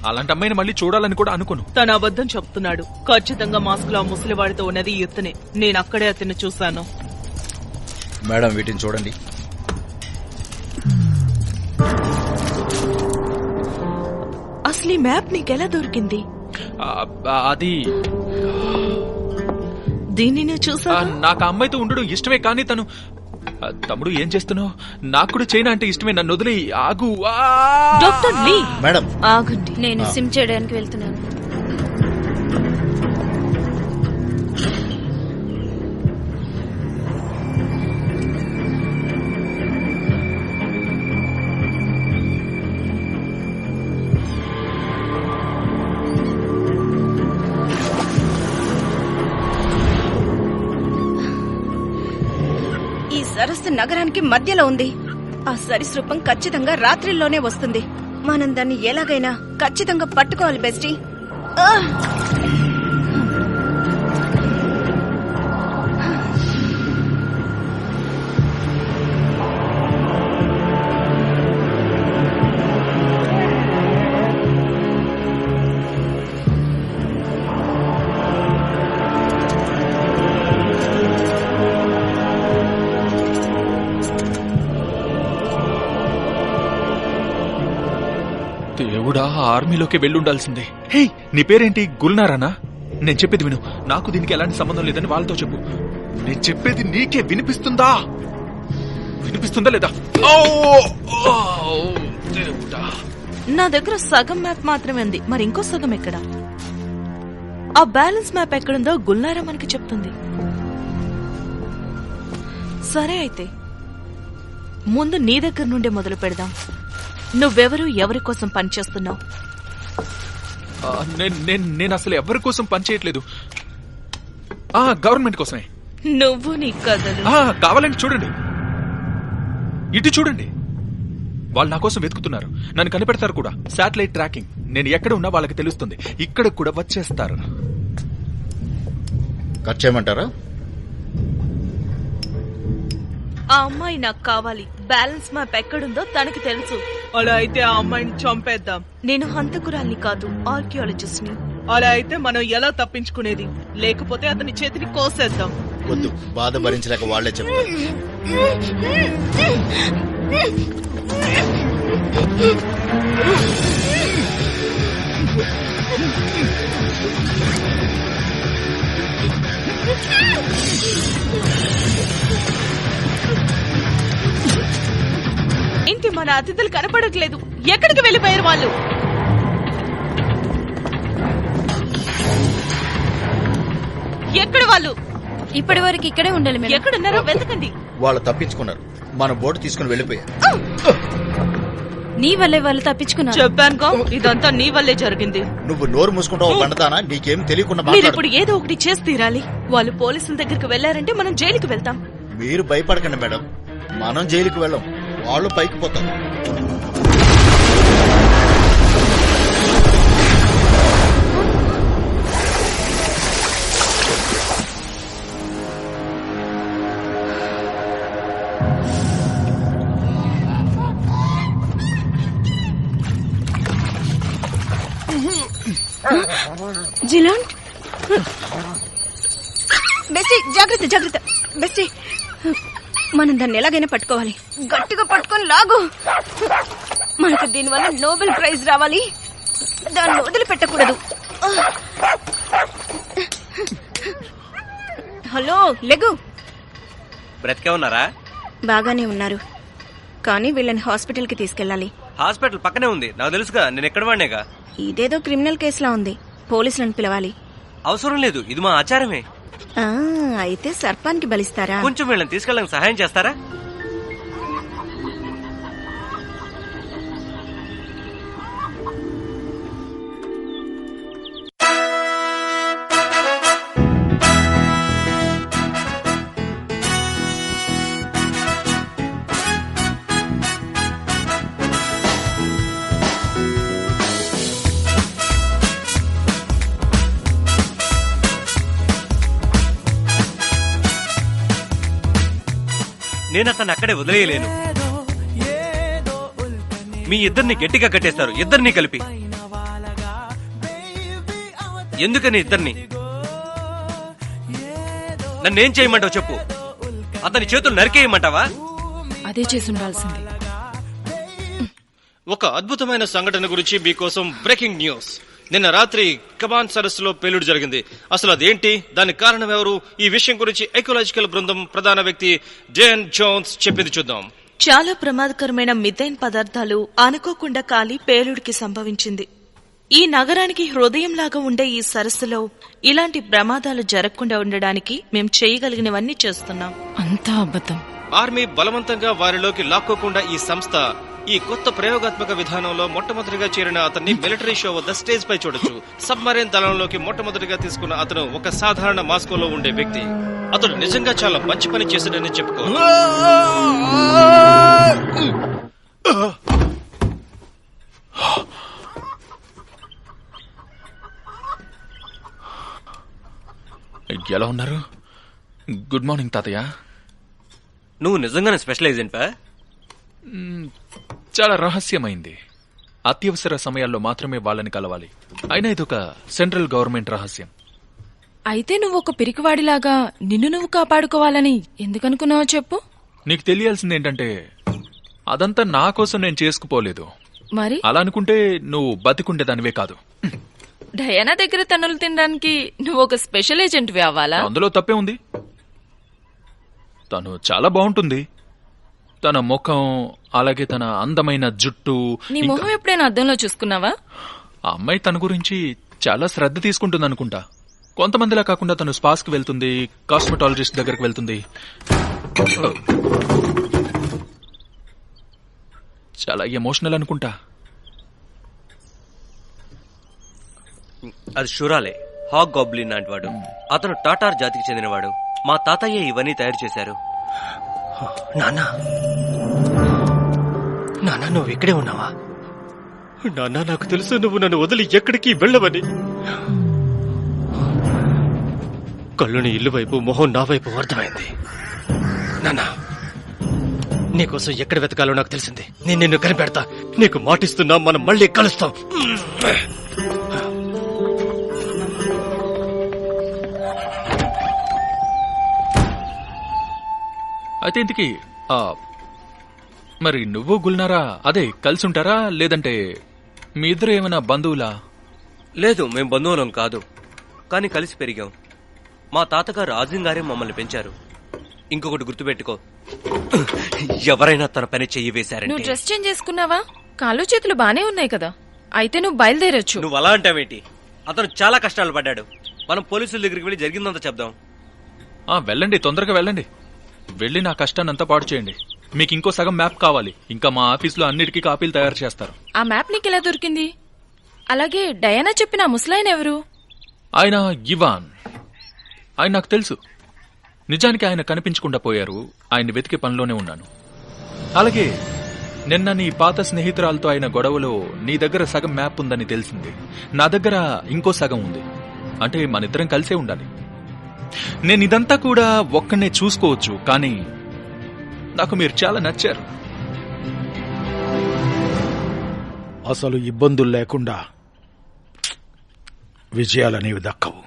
అలాంటి అమ్మాయిని మళ్ళీ చూడాలని కూడా అనుకోను. తన అబద్ధం చెప్తున్నాడు. ఖచ్చితంగా మాస్క్ లో ముసలివాడితో ఉన్నది ఎత్తునే. నేను అక్కడే అతన్ని చూశాను. మేడం, వీటిని చూడండి. అసలు ఈ మ్యాప్ నీకెలా దొరికింది? అది దీన్ని నువ్వు చూసా? నాకు ఆ అమ్మాయితో ఉండడం ఇష్టమే, కానీ తను తమ్ముడు ఏం చేస్తున్నావు? నాకు కూడా చైనా అంటే ఇష్టమే. నన్ను వదిలి ఆగు. డాక్టర్ లీ, మేడం, ఆగండి. నేను సిమ్ చేయడానికి వెళ్తున్నాను. సరస్సు నగరానికి మధ్యలో ఉంది. ఆ సరీసృపం ఖచ్చితంగా రాత్రిలోనే వస్తుంది. మనం దాన్ని ఎలాగైనా ఖచ్చితంగా పట్టుకోవాలి బెస్టీ. దేవుడా, ఆర్మీలోకి వెళ్ళుండాల్సిందే. హే, నీ పేరేంటి? గుల్నారానా? నేను చెప్పేది విను. నాకు దీనికి ఎలాంటి సంబంధం లేదని వాళ్ళతో చెప్పు. నేను చెప్పేది నీకే వినిపిస్తుందా? వినిపిస్తుందా లేదా? దేవుడా, నా దగ్గర సగం మ్యాప్ మాత్రమే ఉంది. మరి ఇంకో సగం ఎక్కడ? ఆ బ్యాలెన్స్ మ్యాప్ ఎక్కడుందో గుల్నారా మనకి చెప్తుంది. సరే అయితే ముందు నీ దగ్గర నుండే మొదలు పెడదాం. నువ్వెవరు, ఎవరి కోసం పనిచేస్తున్నావు? నేను అసలు ఎవరి కోసం పనిచేయట్లేదు. గవర్నమెంట్ కోసమే. నువ్వు నీ కథలు. కావాలంటే చూడండి, ఇటు చూడండి. వాళ్ళు నా కోసం వెతుకుతున్నారు. నన్ను కనిపెడతారు కూడా. Satellite tracking. నేను ఎక్కడ ఉన్నా వాళ్ళకి తెలుస్తుంది. ఇక్కడ కూడా వచ్చేస్తారు. కట్ చేయమంటారా? ఆ అమ్మాయి నాకు కావాలి. బ్యాలెన్స్ మ్యాప్ ఎక్కడుందో తనకి తెలుసు. అలా అయితే ఆ అమ్మాయిని చంపేద్దాం. నేను హంతకురాల్ని కాదు, ఆర్కియాలజిస్ట్ ని. అలా అయితే మనం ఎలా తప్పించుకునేది? లేకపోతే అతని చేతిని కోసేద్దాం. వద్దు, బాధ భరించలేక వాళ్లే చెప్తారు. ఏంటి మన అతిథులు కనపడట్లేదు? ఎక్కడికి వెళ్ళిపోయారు వాళ్ళు? ఎక్కడ వాళ్ళు? ఇప్పటి వరకు ఇక్కడే ఉండాలి మేడం. ఎక్కడున్నారో వెతకండి. వాళ్ళు తప్పించుకున్నారు. మన బోటు తీసుకుని వెళ్ళిపోయారు. నీ వల్లే వాళ్ళు తప్పించుకున్నారు. చెప్పానుగా, ఇదంతా నీ వల్లే జరిగింది. నువ్వు నోరు మూసుకుంటావు బండతానా? నీకేం తెలియకుండా మీరు మాట్లాడు. ఇప్పుడు ఏదో ఒకటి చేసి తీరాలి. వాళ్ళు పోలీసుల దగ్గరికి వెళ్లారంటే మనం జైలుకి వెళ్తాం. మీరు భయపడకండి మేడం, మనం జైలుకి వెళ్ళం, వాళ్ళు పైకి పోతారు. జిలాన్, బెస్టీ జాగ్రత్త జాగ్రత్త. బెస్టీ, మనం దాన్ని ఎలాగైనా పట్టుకోవాలి. గట్టిగా పట్టుకొని లాగు. మనకు దీనివల్ల నోబెల్ ప్రైజ్ రావాలి. దాన్ని వదిలిపెట్టకూడదు. హలో, లెగు. బ్రతికే ఉన్నారా? బాగానే ఉన్నారు, కానీ వీళ్ళని హాస్పిటల్ కి తీసుకెళ్ళాలి. హాస్పిటల్ పక్కనే ఉంది, నాకు తెలుసుగా, నేను ఎక్కడ వాడినేగా. ఇదేదో క్రిమినల్ కేసులా ఉంది. పోలీసులను పిలవాలి. అవసరం లేదు, ఇది మా ఆచారమే. ఆ, అయితే సర్పానికి బలిస్తారా? కొంచెం వీళ్ళని తీసుకెళ్ళడానికి సహాయం చేస్తారా? నేను అతన్ని అక్కడే వదిలేయలేను. మీ ఇద్దరిని గట్టిగా కట్టేస్తారు, ఇద్దరిని కలిపి. ఎందుకని ఇద్దరిని? నన్నేం చేయమంటావు చెప్పు? అతని చేతులు నరికేయమంటావా? అదే చేసి ఉండాల్సింది. ఒక అద్భుతమైన సంఘటన గురించి మీకోసం బ్రేకింగ్ న్యూస్. నిన్న రాత్రి కబాన్ సరస్సులో పేలుడు జరిగింది. అసలు అదేంటి, దానికి కారణం ఎవరు? ఈ విషయం గురించి ఎకలాజికల్ బృందం ప్రధాన వ్యక్తి డేన్ జోన్స్ చెప్పింది చూద్దాం. చాలా ప్రమాదకరమైన మిథైన్ పదార్థాలు అనుకోకుండా కాలి పేలుడికి సంభవించింది. ఈ నగరానికి హృదయంలాగా ఉండే ఈ సరస్సులో ఇలాంటి ప్రమాదాలు జరగకుండా ఉండడానికి మేం చేయగలిగినవన్నీ చేస్తున్నాం. అంతా అబద్ధం. ఆర్మీ బలవంతంగా వారిలోకి లాక్కోకుండా ఈ సంస్థ ఈ కొత్త ప్రయోగాత్మక విధానంలో మొట్టమొదటిగా చేరిన అతన్ని మిలిటరీ షో వద్ద స్టేజ్ పై చూడొచ్చు. సబ్మరైన్ దళంలోకి మొట్టమొదటిగా తీసుకున్న అతను ఒక సాధారణ మాస్కోలో ఉండే వ్యక్తి. అతడు నిజంగా చాలా మంచి పని చేశాడని చెప్పుకో. ఎలా ఉన్నారు? గుడ్ మార్నింగ్ తాతయ్య. నువ్వు నిజంగానే స్పెషల్ ఏజెంట్? చాలా రహస్యమైంది. అత్యవసర సమయాల్లో మాత్రమే వాళ్ళని కలవాలి. అయినా ఇదొక సెంట్రల్ గవర్నమెంట్ రహస్యం. అయితే నువ్వు ఒక పిరికివాడిలాగా నిన్ను నువ్వు కాపాడుకోవాలని ఎందుకనుకున్నావో చెప్పు. నీకు తెలియాల్సింది ఏంటంటే అదంతా నా కోసం నేను చేసుకుపోలేదు. మరి అలా అనుకుంటే నువ్వు బతికుండేదానివే కాదు. డయానా దగ్గర తన్నులు తినడానికి నువ్వు ఒక స్పెషల్ ఏజెంట్ అవ్వాలా? అందులో తప్పే ఉంది. తను చాలా బాగుంటుంది. తన ముఖం, అలాగే తన అందమైన జుట్టు. నీ మొహం ఎప్పుడైనా అద్దంలో చూసుకున్నావా? ఆ అమ్మాయి తన గురించి చాలా శ్రద్ధ తీసుకుంటుంది అనుకుంటా. కొంతమందిలా కాకుండా తను స్పాస్ కి వెళ్తుంది, కాస్మెటాలజిస్ట్ దగ్గరకు వెళ్తుంది. చాలా ఎమోషనల్ అనుకుంటా. అది షురాలే, హాగ్ గాబ్లిన్ లాంటి వాడు. అతను టాటార్ జాతికి చెందినవాడు. మా తాతయ్య ఇవన్నీ తయారు చేశారు. నాన్నా, నాన్నా నువ్వు ఇక్కడే ఉన్నావా? నాన్నా, నాకు తెలుసు నువ్వు నన్ను వదిలి ఎక్కడికి వెళ్ళవని. కళ్ళుని ఇల్లు వైపు, మొహం నా వైపు అర్థమైంది. నాన్నా, నీకోసం ఎక్కడ వెతకాలో నాకు తెలిసింది. నేను నిన్ను కనిపెడతా. నీకు మాటిస్తున్నా, మనం మళ్ళీ కలుస్తాం. అయితే ఇంతకీ మరి నువ్వు గుల్నారా అదే కలిసి ఉంటారా లేదంటే మీ ఇద్దరు ఏమైనా బంధువులా? లేదు, మేం బంధువులం కాదు, కానీ కలిసి పెరిగాం. మా తాతగారు ఆజిం గారే మమ్మల్ని పెంచారు. ఇంకొకటి గుర్తుపెట్టుకో, ఎవరైనా తన పని చెయ్యి నువ్వు వేశారంటే. డ్రెస్ చేంజ్ చేసుకున్నావా? కాళ్ళు చేతులు బానే ఉన్నాయి కదా, అయితే నువ్వు బయలుదేరొచ్చు. నువ్వు అలా అంటావేంటి? అతను చాలా కష్టాలు పడ్డాడు. మనం పోలీసుల దగ్గరికి వెళ్ళి జరిగిందంతా చెప్దాం. వెళ్ళండి, తొందరగా వెళ్ళండి. వెళ్ళి నా కష్టాన్ని అంతా పాడు చేయండి. మీకు ఇంకో సగం మ్యాప్ కావాలి. ఇంకా మా ఆఫీసులో అన్నిటికీ కాపీలు తయారు చేస్తారు. ఆ మ్యాప్ నీకు ఎలా దొరికింది? అలాగే డయానా చెప్పిన ఆ ముసలాయన ఎవరు? ఆయన ఇవాన్. ఆయన నాకు తెలుసు. నిజానికి ఆయన కనిపించకుండా పోయారు. ఆయన వెతికే పనిలోనే ఉన్నాను. అలాగే నిన్న నీ పాత స్నేహితురాలతో అయిన గొడవలో నీ దగ్గర సగం మ్యాప్ ఉందని తెలిసింది. నా దగ్గర ఇంకో సగం ఉంది. అంటే మనిద్దరం కలిసే ఉండాలి. నేను ఇదంతా కూడా ఒక్కనే చూసుకోవచ్చు, కానీ నాకు మీరు చాలా నచ్చారు. అసలు ఇబ్బందులు లేకుండా విజయాలనేవి దక్కవు.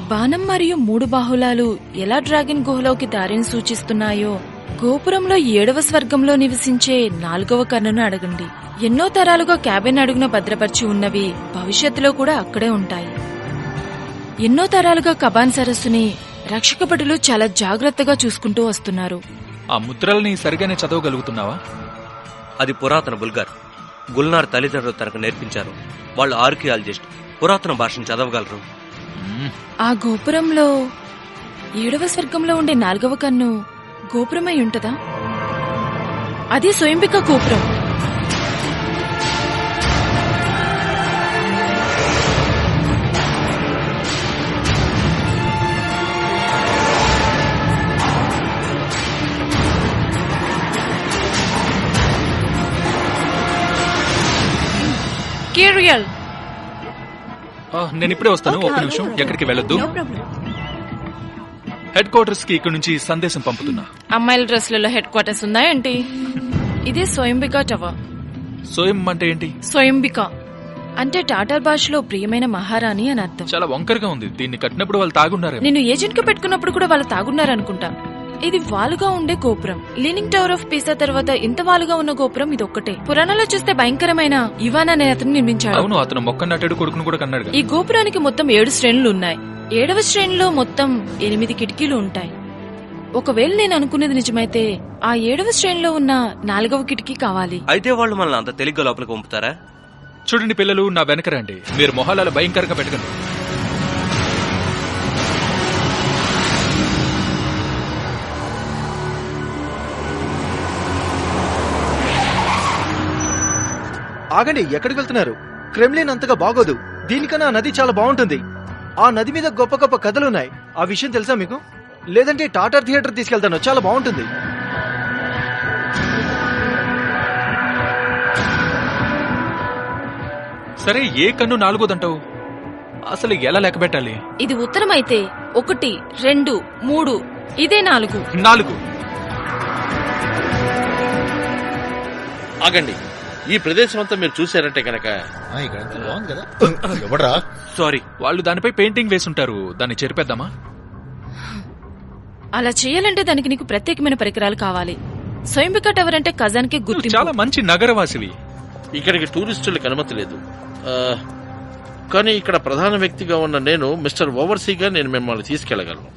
బాణం మరియు 3 బాహులాలు ఎలా డ్రాగన్ గుహలోకి దారిని సూచిస్తున్నాయో, గోపురంలో 7వ స్వర్గంలో నివసించే 4వ కన్నును అడగండి. ఎన్నో తరాలుగా క్యాబిన్ అడుగున భద్రపరిచి ఉన్నవి భవిష్యత్తులో కూడా అక్కడే ఉంటాయి. ఎన్నో తరాలుగా కబాన్ సరస్సుని రక్షక భటులు చాలా జాగ్రత్తగా చూసుకుంటూ వస్తున్నారు. ఆ ముద్రల్ని సరిగానే చదవగలుగుతున్నావా? అది పురాతన బుల్గార్. గుల్నార్ తల్లిదండ్రులు తనకు నేర్పించారు. వాళ్ళు ఆర్కియాలజిస్ట్, పురాతన భాషను చదవగలరు. ఆ గోపురంలో 7వ స్వర్గంలో ఉండే 4వ కన్ను గోపురమై ఉంటదా? అది స్వయంబిక గోపురం. కేరియల్, నేను ఇప్పుడే వస్తాను. ఒక నిమిషం, ఎక్కడికి వెళ్ళొద్దు. హెడ్ క్వార్టర్స్ కి ఇక్కడ నుంచి సందేశం పంపుతున్నా. అమ్మాయిల డ్రెస్లలో హెడ్ క్వార్టర్స్ ఉన్నాయేంటి? ఇదే స్వయంబిక టవర్. స్వయం అంటే ఏంటి? స్వయంబిక అంటే టాటార్ భాషలో ప్రియమైన మహారాణి అని అర్థం. చాలా వంకరగా ఉంది. దీన్ని కట్టినప్పుడు వాళ్ళు తాగున్నారే. నేను ఏజెంట్ గా పెట్టుకున్నప్పుడు కూడా వాళ్ళు తాగున్నారనుకుంటా. ఇది వాలుగా ఉండే గోపురం. లీనింగ్ టవర్ ఆఫ్ పీసా తర్వాత ఇంత వాలుగా ఉన్న గోపురం ఇది ఒక్కటే. పురాణాల్లో చూస్తే భయంకరమైన ఇవాన్ అనే అతను నిర్మించాడు. అవును, అతను మొక్క నాటాడు, కొడుకును కూడా కన్నాడు. ఈ గోపురానికి మొత్తం 7 శ్రేణులు ఉన్నాయి. 7వ శ్రేణిలో మొత్తం 8 కిటికీలు ఉంటాయి. ఒకవేళ నేను అనుకునేది నిజమైతే ఆ 7వ శ్రేణిలో ఉన్న 4వ కిటికీ కావాలి. అయితే వాళ్ళు మనల్ని అంత తేలిగ్గా లోపలికి పంపుతారా? చూడండి పిల్లలు, నా వెనక రండి. మీరు మొహాలలో భయంకరంగా పెట్టకండి. ఆగండి, ఎక్కడికి వెళ్తున్నారు? క్రెమ్లిన్ అంతగా బాగోదు. దీనికన్నా నది చాలా బాగుంటుంది. ఆ నది మీద గొప్ప గొప్ప కథలున్నాయి. ఆ విషయం తెలుసా మీకు? లేదంటే టాటర్ థియేటర్ తీసుకెళ్తాను, చాలా బాగుంటుంది. సరే, ఏ కన్ను 4వదంటావు? అసలు ఎలా లెక్క పెట్టాలి? ఇది ఉత్తరం అయితే 1, 2, 3, ఇదే 4. 4. ఆగండి, ఈ ప్రదేశం అంతా మీరు చూశారంటే కనుక ఇక్కడంతా బాగుంది కదా. ఎవడ్రా? సారీ, వాళ్ళు దానిపై పెయింటింగ్ వేసుంటారు. దాన్ని చెరిపేద్దామా? అలా చేయాలంటే దానికి నీకు ప్రత్యేకమైన పరికరాలు కావాలి. స్వయంబిక టవర్ అంటే ఖజాన్కి నువ్వు గుర్తింపు. చాలా మంచి నగరవాసివి. ఇక్కడికి టూరిస్టులకు అనుమతి లేదు. కానీ ఇక్కడ ప్రధాన వ్యక్తిగా ఉన్న నేను మిస్టర్ ఓవర్సీగా నేను మిమ్మల్ని తీసుకెళ్లగలను.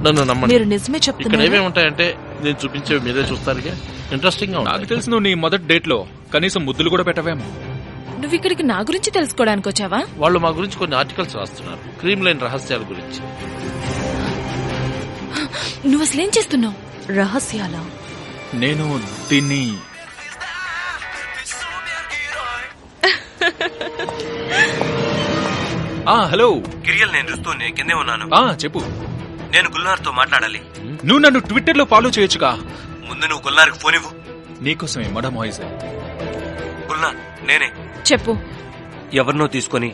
నన్ను నమ్మండి. మీరు నిజమే ఇక్కడ చెప్తున్నారు. ఏమేమి ఉంటాయంటే నేను చూపించేవి మీరే చూస్తారుగా. ఇంట్రెస్టింగ్ గా నాకు ఉంటుంది. తెలిసి నువ్వు నీ మొదటి డేట్ లో కనీసం ముద్దులు కూడా పెట్టవేమో. నువ్వు ఇక్కడికి నా గురించి తెలుసుకోవడానికి వచ్చావా? వాళ్ళు మా గురించి కొన్ని ఆర్టికల్స్ రాస్తున్నారు, క్రీమ్ లైన్ రహస్యాల గురించి. నువ్వు అసలేం చేస్తున్నావు? రహస్యాలా? నేను దీన్ని హలో కిరియల్, నేను చూస్తూ నేను కిందే ఉన్నాను. చెప్పు. నేను గుల్నార్తో మాట్లాడాలి. నువ్వు నన్ను ట్విట్టర్ లో ఫాలో చేయొచ్చుగా. ముందు నువ్వు గుల్నార్కి ఫోన్ ఇవ్వు. నీకోసమే మడ మాయిజ్. గుల్నార్ నేనే. చెప్పు. ఎవరినో తీసుకొని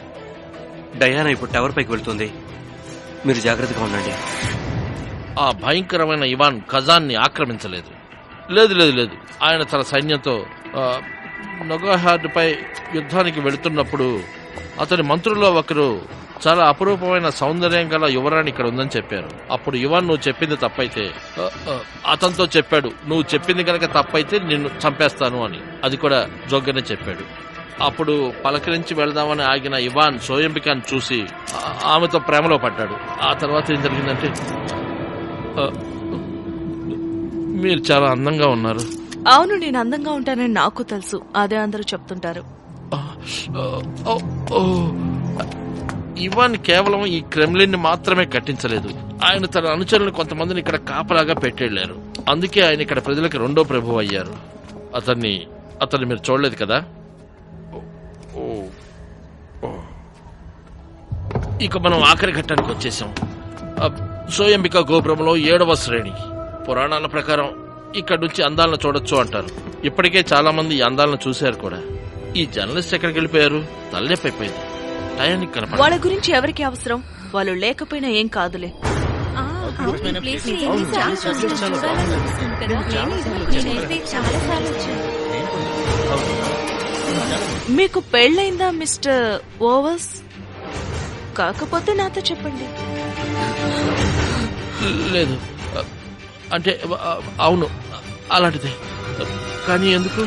డయానా ఇప్పుడు టవర్ పైకి వెళ్తుంది. మీరు జాగ్రత్తగా ఉండండి. ఆ భయంకరమైన ఇవాన్ ఖజాన్ని ఆక్రమించలేదు. లేదు లేదు లేదు, ఆయన తన సైన్యంతో నొగహార్డ్ పై యుద్ధానికి వెళుతున్నప్పుడు అతని మంత్రుల్లో ఒకరు చాలా అపురూపమైన సౌందర్యం గల యువరాణి ఇక్కడ ఉందని చెప్పారు. అప్పుడు ఇవాన్ నువ్వు చెప్పింది తప్పైతే అతనితో చెప్పాడు, నువ్వు చెప్పింది కనుక తప్పైతే నిన్ను చంపేస్తాను అని. అది కూడా జోగ్గానే చెప్పాడు. అప్పుడు పలకరించి వెళదామని ఆగిన ఇవాన్ సోయంబికాను చూసి ఆమెతో ప్రేమలో పడ్డాడు. ఆ తర్వాత ఏం జరిగిందంటే మీరు చాలా అందంగా ఉన్నారు. అవును, నేను అందంగా ఉంటానని నాకు తెలుసు. అదే అందరూ చెప్తుంటారు. ఇవాన్ కేవలం ఈ క్రెమ్లిన్ ని మాత్రమే కట్టించలేదు, ఆయన తన అనుచరులను కొంతమందిని ఇక్కడ కాపలాగా పెట్టేళ్లారు. అందుకే ఆయన ఇక్కడ ప్రజలకు రెండో ప్రభువు అయ్యారు. అతన్ని మీరు చూడలేదు కదా. ఇక మనం ఆఖరి ఘట్టానికి వచ్చేసాం. సోయంబిక గోపురంలో 7వ శ్రేణి. పురాణాల ప్రకారం ఇక్కడ నుంచి అందాలను చూడొచ్చు అంటారు. ఇప్పటికే చాలా మంది ఈ అందాలను చూశారు కూడా. ఈ జర్నలిస్ట్ ఎక్కడికి వెళ్ళిపోయారు? తల్లెప్పైపోయింది. టయానికి కనపడ. వాళ్ళ గురించి ఎవరికి అవసరం? వాళ్ళు లేకపోయినా ఏం కాదులే. మీకు పెళ్ళైందా మిస్టర్ ఓవర్స్? కాకపోతే నాతో చెప్పండి. లేదు అంటే అవును అలాంటిదే, కానీ ఎందుకు?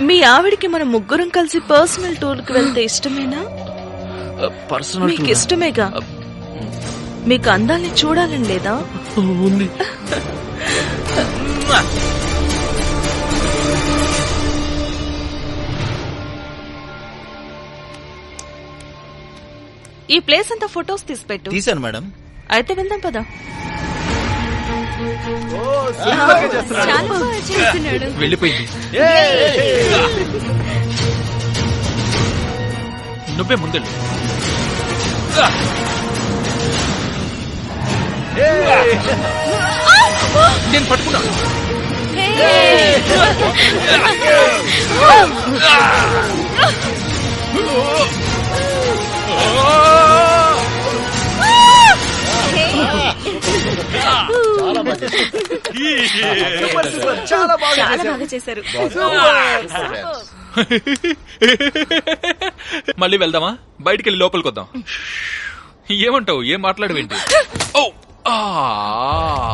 మీ ఆవిడికి మన ముగ్గురం కలిసి పర్సనల్ టూర్ కి వెళ్తే ఇష్టమేనా? పర్సనల్ మీకు ఇష్టమేగా. మీకు అందాల్ని చూడాలని లేదా? ఉంది. ఈ ప్లేస్ అంతా ఫొటోస్ తీసిపెట్టు. తీశాను మేడం. అయితే వెళ్దాం పదా. వెళ్ళిపోయింది. నువ్వే ముందెళ్ళు. నేను పట్టుకున్నాను. చాలా బాగా చేశారు. మళ్ళీ వెళ్దామా? బయటికి వెళ్ళి లోపలికి వద్దాం. ఏమంటావు? ఏం మాట్లాడవేంటి?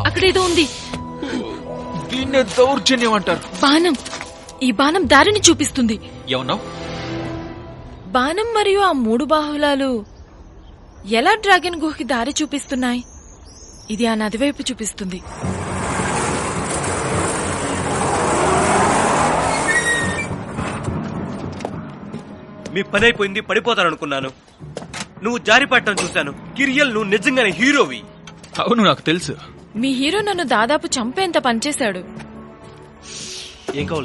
అక్కడేదో ఉంది. దీన్నే దౌర్జన్యం అంటారు. బాణం. ఈ బాణం దారిని చూపిస్తుంది. ఏమన్నావు? బాణం మరియు ఆ 3 బాహులాలు ఎలా డ్రాగన్ గుహకి దారి చూపిస్తున్నాయి? ఇది ఆ నది వైపు చూపిస్తుంది. మీ పని అయిపోయింది, పడిపోతాననుకున్నాను. నువ్వు జారిపడటం చూశాను. కిరియల్, నువ్వు నిజంగానే హీరోవి. అవును, నాకు తెలుసు. మీ హీరో నన్ను దాదాపు చంపేంత పనిచేశాడు.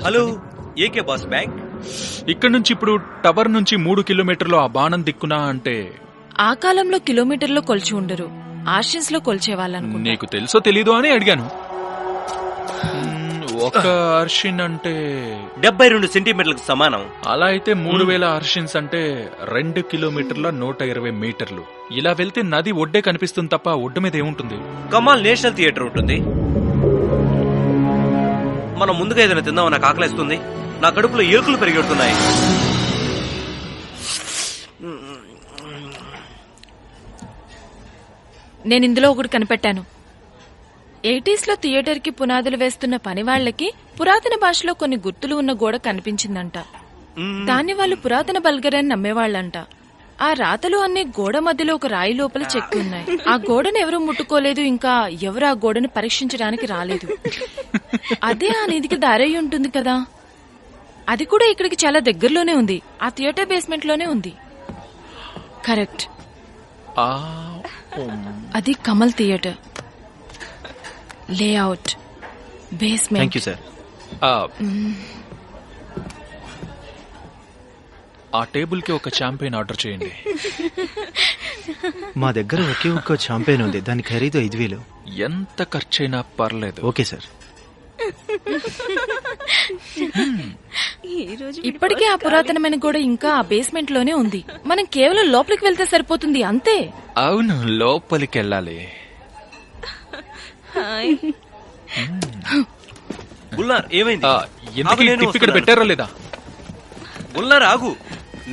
Hello, AK boss bank. ఇక్కడ నుంచి ఇప్పుడు టవర్ నుంచి 3 కిలోమీటర్లు ఆ బాణం దిక్కునా అంటే ఆ కాలంలో కిలోమీటర్లో కొలిచి ఉండరు, ఆర్షన్స్ లో కొలిచేవాళ్ళను. నీకు తెలుసో తెలీదో అని అడిగాను. ఒక అర్షిన్ అంటే 72 సెంటీమీటర్లకు సమానం. అలా అయితే 3000 అర్షిన్స్ అంటే 2 కిలోమీటర్ల 120 మీటర్లు. ఇలా వెళ్తే నది ఒడ్డే కనిపిస్తుంది తప్ప ఒడ్డు మీద ఏముంటుంది? కమాల్ నేషనల్ థియేటర్ ఉంటుంది. మనం ముందుగా ఏదైనా తిందామని నాకు ఆకలిస్తుంది. నా కడుపులో ఏకులు పెరిగెడుతున్నాయి. నేను ఇందులో ఒకటి కనిపెట్టాను. 80s లో థియేటర్ కి పునాదులు వేస్తున్న పనివాళ్లకి పురాతన భాషలో కొన్ని గుర్తులు ఉన్న గోడ కనిపించిందంట. దాన్ని వాళ్ళు పురాతన బల్గరని నమ్మేవాళ్లంట. ఆ రాతలు అన్ని గోడ మధ్యలో ఒక రాయి లోపల చెక్కి ఉన్నాయి. ఆ గోడను ఎవరూ ముట్టుకోలేదు, ఇంకా ఎవరు ఆ గోడను పరీక్షించడానికి రాలేదు. అదే ఆ నిధికి దారయ్యి ఉంటుంది కదా. అది కూడా ఇక్కడికి చాలా దగ్గరలోనే ఉంది. ఆ థియేటర్ బేస్మెంట్ లోనే ఉంది. కరెక్ట్, అది Kamal theatre. Layout, basement. Thank you sir. ఆ టేబుల్ కి ఒక చాంపియన్ ఆర్డర్ చేయండి. మా దగ్గర ఒకే ఒక్క షాంపెయిన్ ఉంది, దాని ఖరీదు 5,000. ఎంత ఖర్చైనా పర్లేదు. Okay sir. ఇప్పటికే ఆ పురాతనమైన గోడ ఇంకా ఆ బేస్మెంట్ లోనే ఉంది. మనం కేవలం లోపలికి వెళ్తే సరిపోతుంది, అంతే. అవును, లోపలికి వెళ్ళాలి. గుల్నార్ ఏమైంది? ఎందుకు ఈ టిప్ ఇక్కడ పెట్టారా లేదా? గుల్నార్ ఆగు,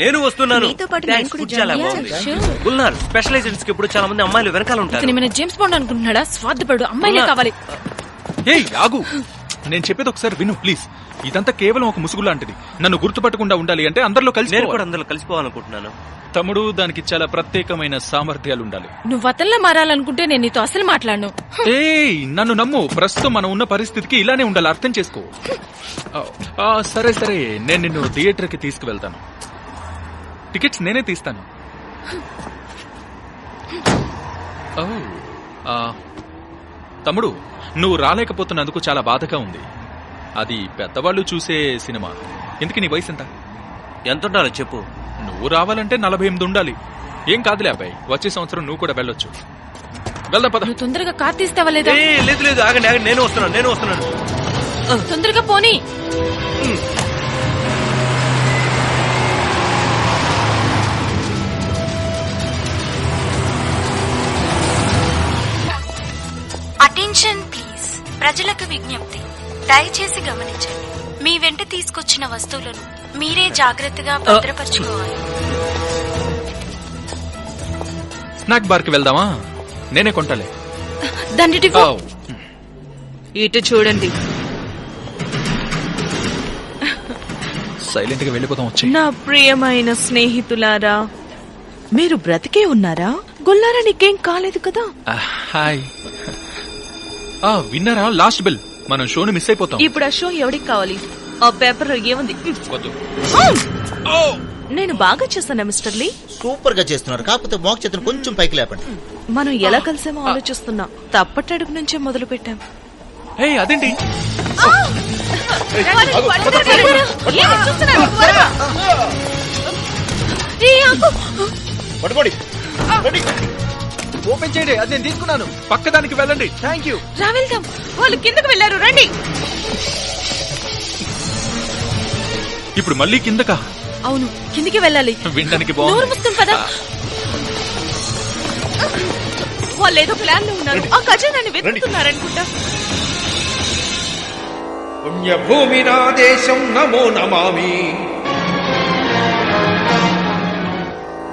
నేను వస్తున్నాను. మీతో పాటు Thanks, నేను కూడా food చాలా join బాగుంది. Sure. గుల్నార్ స్పెషల్ ఏజెంట్స్ కి ఇప్పుడు చాలా మంది అమ్మాయిలు వెనకాల ఉంటారు. ఇతను ఏమైనా జేమ్స్ బాండ్ అనుకుంటున్నాడా? స్వార్థపడు, అమ్మాయిలే కావాలి. ఏయ్ ఆగు, నేను చెప్పేది ఒకసారి విను ప్లీజ్. ఇదంతా కేవలం ఒక ముసుగు లాంటిది. నన్ను గుర్తుపట్టకుండా ఉండాలి అంటే అందరిలో కలిసి నేను కూడా అందులో కలిసిపోవాలనుకుంటున్నాను. తమ్ముడు, దానికి చాలా ప్రత్యేకమైన సామర్థ్యాలు ఉండాలి. నువ్వు అతనిలా మారాలనుకుంటే నేను నీతో అసలు మాట్లాడను. ఏయ్ నన్ను నమ్ము, ప్రస్తుతం మనం ఉన్న పరిస్థితికి ఇలానే ఉండాలి, అర్థం చేసుకో. సరే సరే, నేను నిన్ను థియేటర్ కి తీసుకువెళ్తాను. టికెట్స్ నేనే తీస్తాను. తమ్ముడు, నువ్వు రాలేకపోతున్నందుకు చాలా బాధగా ఉంది. అది పెద్దవాళ్ళు చూసే సినిమా. ఎందుకు నీ వయసు ఎంత? ఎంత ఉండాలో చెప్పు. నువ్వు రావాలంటే 48 ఉండాలి. ఏం కాదులే అబ్బాయి, వచ్చే సంవత్సరం నువ్వు కూడా వెళ్ళొచ్చు. వెళ్దాం పద. నువ్వు తొందరగా కార్ తీస్తావా లేదా? లేదు లేదు, ఆగండి ఆగండి, నేను వస్తున్నాను. తొందరగా పోనీ. Attention please. ప్రజలకు విజ్ఞప్తి, దయచేసి గమనించండి. మీ వెంట తీసుకొచ్చిన వస్తువులను మీరే జాగ్రత్తగా భద్రపరచుకోవాలి. స్నాక్ బార్ కి వెళ్దామా? నేనే కొంటాలే. దాన్ని ఇటు చూడండి. సైలెంట్ గా వెళ్ళిపోతాం. వచ్చి నా ప్రియమైన స్నేహితులారా, మీరు బ్రతికే ఉన్నారా? గొల్లారా నీకేం కాలేదు కదా? హాయ్. విన్నారా? Last bill. మనం షోని మిస్ అయిపోతాం. ఇప్పుడు ఆ షో ఎవరికి కావాలి? ఆ పేపర్ ఏముంది? వద్దు. నేను బాగా చేశానా మిస్టర్ లీ? సూపర్ గా చేస్తున్నారు, కాకపోతే మోక చేతులు కొంచెం పైకి లేపండి. మనం ఎలా కలిసామో ఆలోచిస్తున్నా. తప్పటడుగు నుంచే మొదలు పెట్టాం. అదేంటి? ఓపెన్ చేయండి, అది నేను తీసుకున్నాను. పక్కదానికి వెళ్ళండి. Thank you. రా వెళ్దాం. వాళ్ళు కిందకు వెళ్లారు, రండి. ఇప్పుడు మళ్ళీ కిందకా? అవును, కిందికి వెళ్ళాలి. వినడానికి నోరు బాగుంది. మూసుకుని పద. వాళ్ళు ఏదో ప్లాన్ లో ఉన్నారు. ఆ ఖజానాన్ని వెతుకుతున్నారనుకుంటా. పుణ్యభూమి నా దేశం నమో నమామి.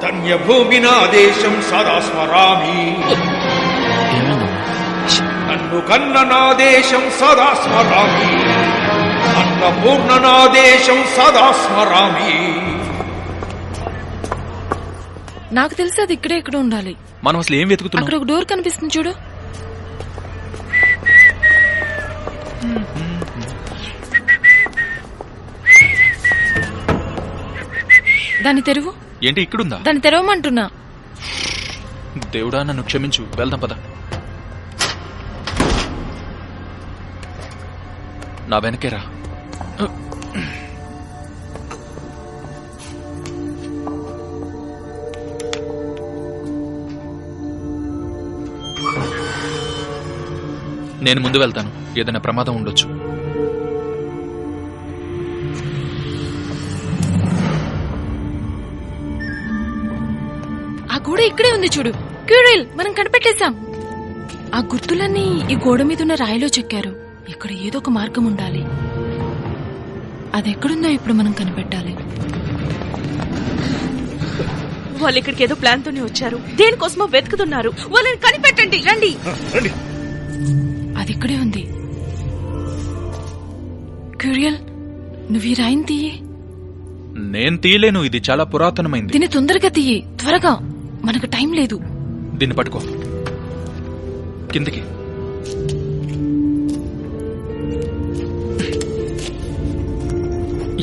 ధన్యభూమి నా దేశం సదా స్మరామి. నన్ను కన్న నా దేశం సదా స్మరామి. అన్నపూర్ణ నా దేశం సదా స్మరామి. నాకు తెలిసి అది ఇక్కడే ఇక్కడ ఉండాలి. మనం అసలు ఏం వెతుకుతున్నాం? అక్కడ ఒక డోర్ కనిపిస్తుంది చూడు. దాన్ని తెరువు. ఏంటి ఇక్కడుందా? దాన్ని తెరవమంటున్నా. దేవుడా నన్ను క్షమించు, వెళ్దాం పద. నా వెనకేరా. నేను ముందు వెళ్తాను, ఏదైనా ప్రమాదం ఉండొచ్చు. ఆ గోడ ఇక్కడే ఉంది చూడు. క్యూరిల్, మనం కనిపెట్టేశాం. ఆ గుర్తులన్నీ ఈ గోడ మీద ఉన్న రాయిలో చెక్కారు. ఇక్కడ ఏదో ఒక మార్గం ఉండాలి. అది ఎక్కడుందో ఇప్పుడు మనం కనిపెట్టాలి. వాళ్ళు ఇక్కడికి ఏదో ప్లాన్ తోనే వచ్చారు. దేనికోసమో వెతుకుతున్నారు. వాళ్ళని కనిపెట్టండి, రండి. అది ఇక్కడే ఉంది. క్యూరియల్, నువ్వు ఈ రాయిని తీయి. నేను తీయలేను, ఇది చాలా పురాతనమైంది. దీన్ని తొందరగా తీయి, త్వరగా, మనకు టైం లేదు. దీన్ని పట్టుకో, కిందికి.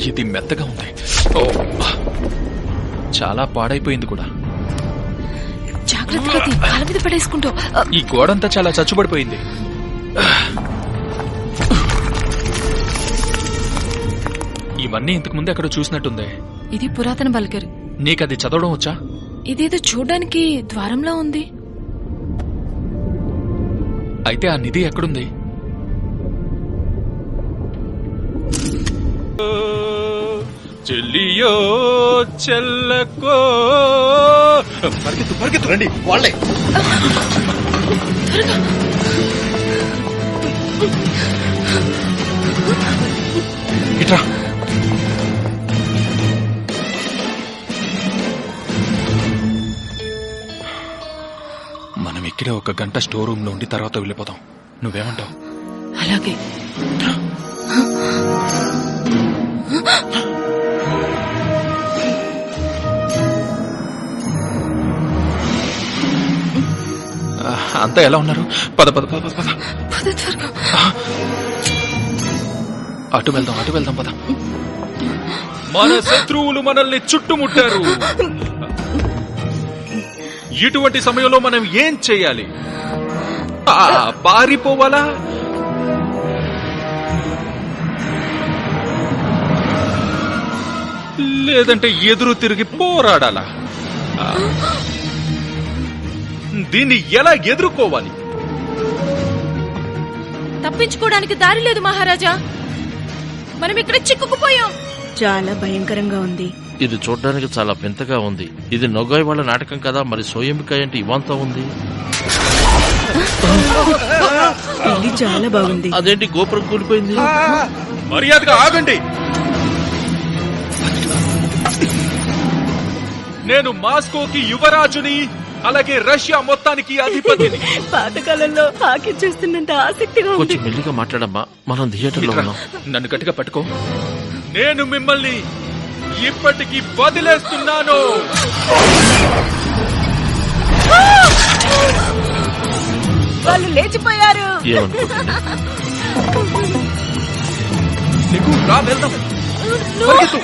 ఇది మెత్తగా ఉంది. చాలా పాడైపోయింది కూడా. జాగ్రత్తగా తీ, కాళ్ళ మీద పడేసుకుంటూ. ఈ గోడంతా చాలా చచ్చుబడిపోయింది. ఇవన్నీ ఇంతకు ముందు ఎక్కడో చూసినట్టుంది. ఇది పురాతన బల్గర్. నీకది చదవడం వచ్చా? ఇదేదో చూడ్డానికి ద్వారంలా ఉంది. అయితే ఆ నిధి ఎక్కడుంది? చెల్లియో చెల్లకో పరిగెత్తు రండి వాళ్ళే. ఇట్రా. మనం ఇక్కడే ఒక గంట స్టోర్ రూమ్ లో ఉండి తర్వాత వెళ్ళిపోతాం. నువ్వేమంటావు? అలాగే. అంతా ఎలా ఉన్నారు? పద పద పద పద. అటు వెళ్దాం పద. మన శత్రువులు మనల్ని చుట్టుముట్టారు. ఇటువంటి సమయంలో మనం ఏం చేయాలి? పారిపోవాలా? లేదంటే ఎదురు తిరిగి పోరాడాలా? దీన్ని ఎలా ఎదుర్కోవాలి? తప్పించుకోవడానికి దారి లేదు మహారాజా. మనం ఇక్కడ చిక్కుకుపోయాం. చాలా భయంకరంగా ఉంది. ఇది చూడ్డానికి చాలా వింతగా ఉంది. ఇది నొగాయ్ వాళ్ళ నాటకం కదా, మరి సోయంబిక ఏంటి ఇవంతా ఉంది? ఇది చాలా బాగుంది. అదేంటి గోపురం కూలిపోయింది? మర్యాదగా ఆగండి. నేను మాస్కోకి యువరాజుని, అలాగే రష్యా మొత్తానికి అధిపతిని. పాతకాలంలో హాకీ చూస్తున్నంత ఆసక్తిగా ఉంది. కొంచెం మెల్లిగా మాట్లాడమ్మా, మనం థియేటర్ లో ఉన్నాం. నన్ను గట్టిగా పట్టుకో. నేను మిమ్మల్ని ఇప్పటికి వదిలేస్తున్నాను. వాళ్ళు లేచిపోయారు. రా వెళ్దాం. పరిగెత్తు.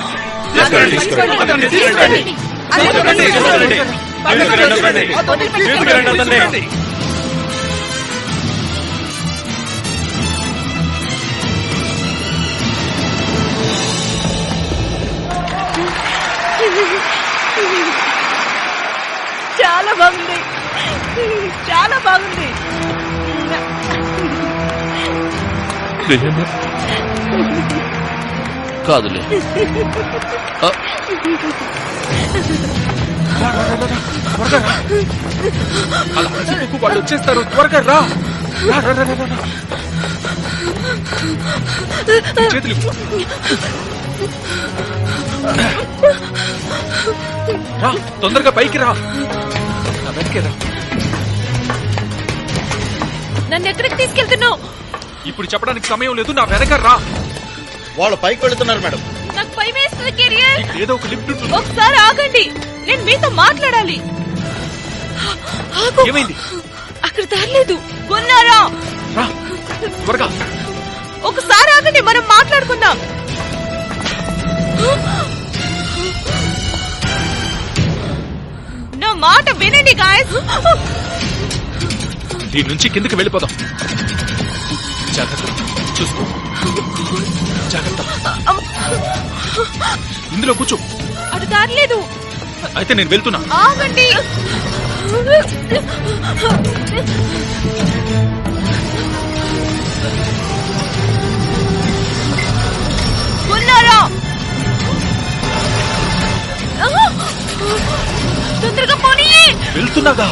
చాలా బాగుంది, చాలా బాగుంది. కాదులే. వాళ్ళు వచ్చేస్తారు. త్వరగా రా. చేతులు రా, తొందరగా పైకి రా. వెనకే రా. నన్ను ఎక్కడికి తీసుకెళ్తున్నావు? ఇప్పుడు చెప్పడానికి సమయం లేదు. నా వెనక రా. వాళ్ళు పైకి వెళుతున్నారు మేడం. నాకు భయం వేస్తుంది కెరియర్. ఏదో ఒక లిఫ్ట్ ఉంటుంది. ఒకసారి ఆగండి, నేను మీతో మాట్లాడాలి. ఏమైంది? అక్కడ దారిలేదు. ఉన్నారా? రా త్వరగా. ఒకసారి ఆగండి, మనం మాట్లాడుకుందాం. నా మాట వినండి గాయస్. దీని నుంచి కిందకి వెళ్ళిపోదాం. జాగ్రత్త, చూసుకో. జాగ్రత్త. ఇందులో కూర్చో. అటు దారిలేదు. అయితే నేను వెళ్తున్నా. ఆగండి. ఉన్నారా? తొందరగా పోనీ. వెళ్తున్నాగా.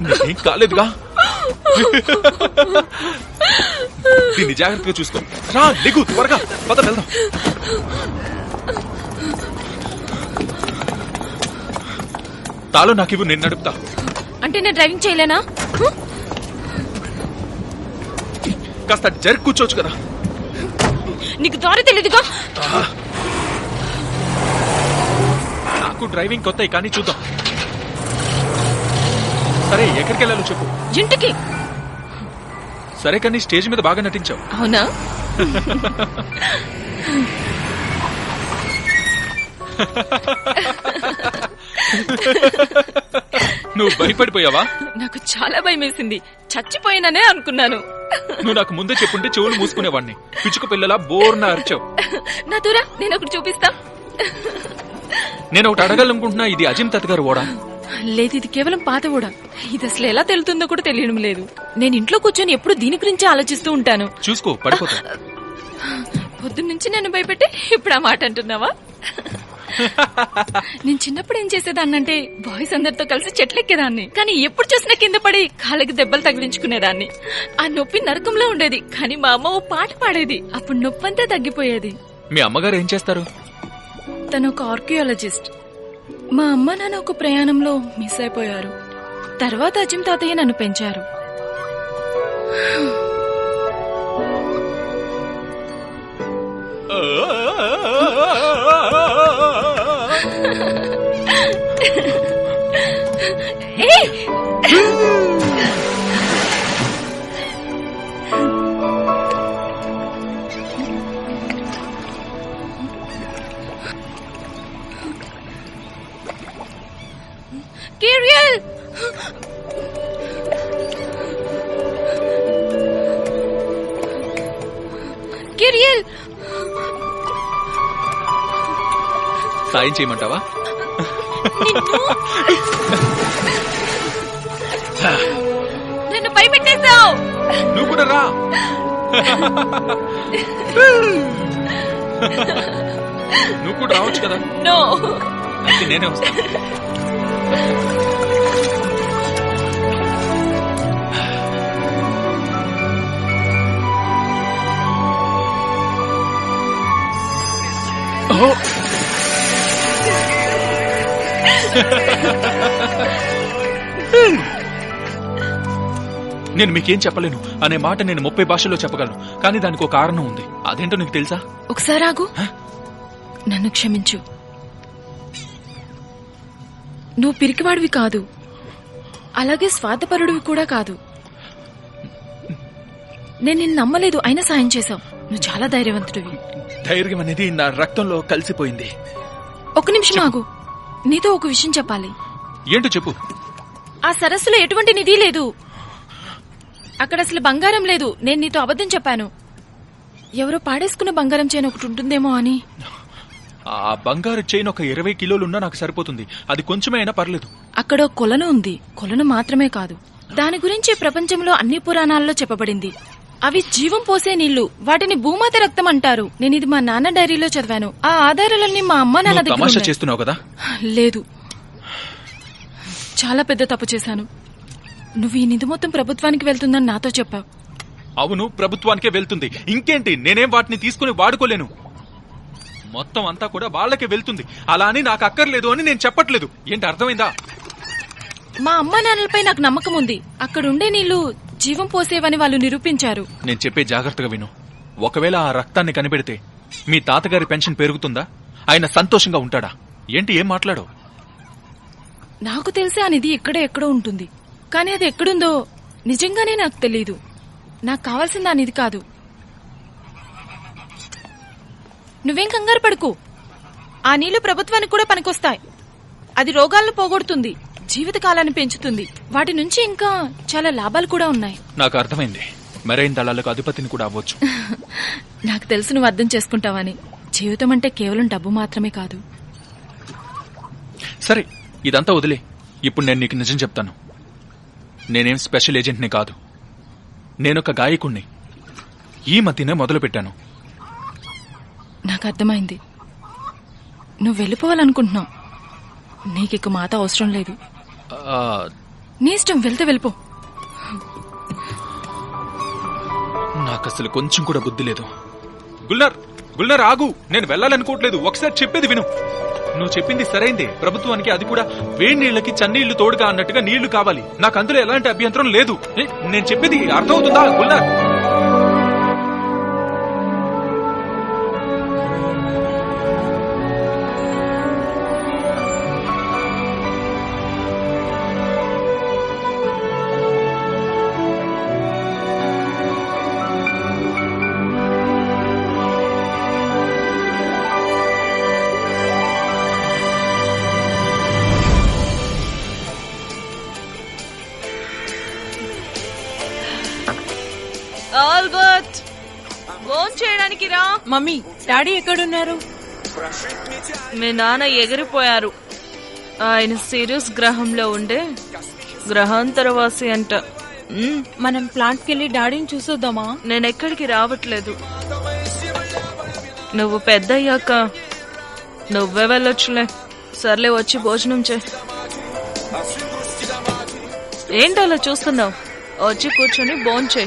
నీకేం కాలేదుగా? దీన్ని జాగ్రత్తగా చూసుకో. రా దిగు త్వరగా. పద వెళ్దాం. తాళం నాకివ్వు, నేను నడుపుతా. అంటే నేను డ్రైవింగ్ చేయలేనా? కాస్త జరి కూర్చోవచ్చు కదా. నీకు దారి తెలియదుగా. నాకు డ్రైవింగ్ కొత్త, కానీ చూద్దాం. సరే ఎక్కడికి వెళ్ళాలో చెప్పు. ఇంటికి. సరే కానీ స్టేజ్ మీద బాగా నటించావు. అవునా? నువ్వు భయపడిపోయావా? నాకు చాలా భయం వేసింది. చచ్చిపోయిననే అనుకున్నాను. నువ్వు నాకు ముందే చెప్పుంటే చెవులు మూసుకునేవాడిని. పిచ్చుక పిల్లలా బోర్న అరిచావు. నా దూరా నేను ఒకటి చూపిస్తా. నేను ఒకటి అడగాలనుకుంటున్నా, ఇది అజిమ్ తాత గారు ఓడా? లేదు, ఇది కేవలం పాత ఓడా. ఇది అసలు ఎలా తెలుతుందో కూడా తెలియడం లేదు. నేను ఇంట్లో కూర్చొని ఎప్పుడు దీని గురించి ఆలోచిస్తూ ఉంటాను. చూసుకో, పడిపోతా. పొద్దున్నుంచి నన్ను భయపెట్టి ఇప్పుడు ఆ మాట అంటున్నావా? నేను చిన్నప్పుడు ఏం చేసేదాన్నంటే బాయ్స్ అందరితో కలిసి చెట్లెక్కేదాన్ని. కానీ ఎప్పుడు చూసినా కింద పడి కాళ్ళకి దెబ్బలు తగిలించుకునేదాన్ని. ఆ నొప్పి నరకంలో ఉండేది. కానీ మా అమ్మ ఓ పాట పాడేది, అప్పుడు నొప్పి అంతా తగ్గిపోయేది. మీ అమ్మగారు ఏం చేస్తారు? తను ఒక ఆర్కియాలజిస్ట్. మా అమ్మ నాన్న ఒక ప్రయాణంలో మిస్ అయిపోయారు. తర్వాత అజిమ్ తాతయ్య నన్ను పెంచారు. Gabriel! Gabriel! సాయం చేయమంటావా? నన్ను భయపెట్టేశావు. నువ్వు కూడా రా. నువ్వు కూడా రావచ్చు కదా. నో, అయితే నేనే వస్తాను. నేను మీకేం చెప్పలేను అనే మాట నేను 30 భాషల్లో చెప్పగలను. కానీ దానికి ఒక కారణం ఉంది. అదేంటో నీకు తెలుసా? ఒకసారి ఆగు. నన్ను క్షమించు. నువ్వు పిరికివాడివి కాదు, అలాగే స్వార్థపరుడివి కూడా కాదు. నేను నిన్ను నమ్మలేదు, అయినా సాయం చేశావు. నువ్వు చాలా ధైర్యవంతుడివి. ధైర్యం అనేది నా రక్తంలో కలిసిపోయింది. ఒక నిమిషం ఆగు. నీతో ఒక విషయం చెప్పాలి. ఏంటో చెప్పు. ఆ సరస్సులో ఎటువంటి నిధి లేదు. అక్కడ అసలు బంగారం లేదు. నేను నీతో అబద్ధం చెప్పాను. ఎవరో పాడేసుకున్న బంగారం చైన్ ఒకటి ఉంటుందేమో అని. ఆ బంగారు చైన్ ఒక 20 కిలోలున్నా నాకు సరిపోతుంది. అది కొంచెమైనా పర్లేదు. అక్కడ కొలను ఉంది. కొలను మాత్రమే కాదు, దాని గురించి ప్రపంచంలో అన్ని పురాణాల్లో చెప్పబడింది. అవి జీవం పోసే నీళ్లు. వాటిని భూమాత రక్తం అంటారు. నేను ఇది మా నాన్న డైరీలో చదివాను. ఆ ఆధారాలన్నీ మా అమ్మ నాన్న దగ్గర తమాషా ఉన్నాయి. చేస్తున్నావు కదా? లేదు, చాలా పెద్ద తప్పు చేశాను. నువ్వు ఈ నిధి మొత్తం ప్రభుత్వానికి వెళ్తుందని నాతో చెప్పావు. అవును, ప్రభుత్వానికే వెళ్తుంది. ఇంకేంటి, నేనేం వాటిని తీసుకుని వాడుకోలేను. మొత్తం అంతా కూడా వాళ్ళకే వెళ్తుంది. అలా అని నాకు అక్కర్లేదు అని నేను చెప్పట్లేదు. ఏంటి, అర్థమైందా? మా అమ్మ నాన్నలపై నాకు నమ్మకం ఉంది. అక్కడ ఉండే నీళ్లు జీవం పోసేవని వాళ్ళు నిరూపించారు. నేను చెప్పే జాగ్రత్తగా విను. ఒకవేళ ఆ రక్తాన్ని కనిపెడితే మీ తాతగారి పెన్షన్ పెరుగుతుందా? ఆయన సంతోషంగా ఉంటాడా? ఏంటి, ఏం మాట్లాడో? నాకు తెలిసి ఆ నిధి ఎక్కడో ఉంటుంది. కానీ అది ఎక్కడుందో నిజంగానే నాకు తెలీదు. నాకు కావాల్సింది ఆ నిధి కాదు. నువ్వేం కంగారు పడుకు. ఆ నీళ్లు ప్రభుత్వానికి కూడా పనికొస్తాయి. అది రోగాలను పోగొడుతుంది, జీవితకాలాన్ని పెంచుతుంది. వాటి నుంచి ఇంకా చాలా లాభాలు కూడా ఉన్నాయి. నాకు అర్థమైంది. మెరైన్ దళాలకు అధిపతిని కూడా అవ్వచ్చు. నాకు తెలుసు నువ్వు అర్థం చేసుకుంటావని. జీవితం అంటే కేవలం డబ్బు మాత్రమే కాదు. సరే, ఇదంతా వదిలే. ఇప్పుడు నేను నీకు నిజం చెప్తాను. నేనేం స్పెషల్ ఏజెంట్ని కాదు. నేనొక గాయకుణ్ణి. ఈ మధ్యనే మొదలు పెట్టాను. నాకు అర్థమైంది. నువ్వు వెళ్ళిపోవాలనుకుంటున్నావు. నీకిక మాత అవసరం లేదు. నీ ఇష్టం, వెళ్తే వెళ్ళిపో. నాకు అసలు కొంచెం కూడా బుద్ధి లేదు. గుల్నర్ ఆగు. నేను వెళ్ళాలనుకోవట్లేదు. ఒకసారి చెప్పేది విను. నువ్వు చెప్పింది సరైందే. ప్రభుత్వానికి అది కూడా వేడి నీళ్లకి చన్నీళ్లు తోడుగా అన్నట్టుగా నీళ్లు కావాలి. నాకు అందులో ఎలాంటి అభ్యంతరం లేదు. నేను చెప్పేది అర్థమవుతుందా గుల్నర్? ఆల్బర్ట్ ఫోన్ చేయడానికి రా. మమ్మీ డాడీ ఎక్కడున్నారు? మీ నాన్న ఎగిరిపోయారు. ఆయన సిరియస్ గ్రహంలో ఉండే గ్రహాంతరవాసి అంట. మనం ప్లాంట్ కెళ్ళి డాడీని చూసొద్దామా? నేనెక్కడికి రావట్లేదు. నువ్వు పెద్దయ్యాక నువ్వే వెళ్ళొచ్చులే. సర్లే, వచ్చి భోజనం చే. ఏంటి అలా చూస్తున్నావు? వచ్చి కూర్చొని భోంచే.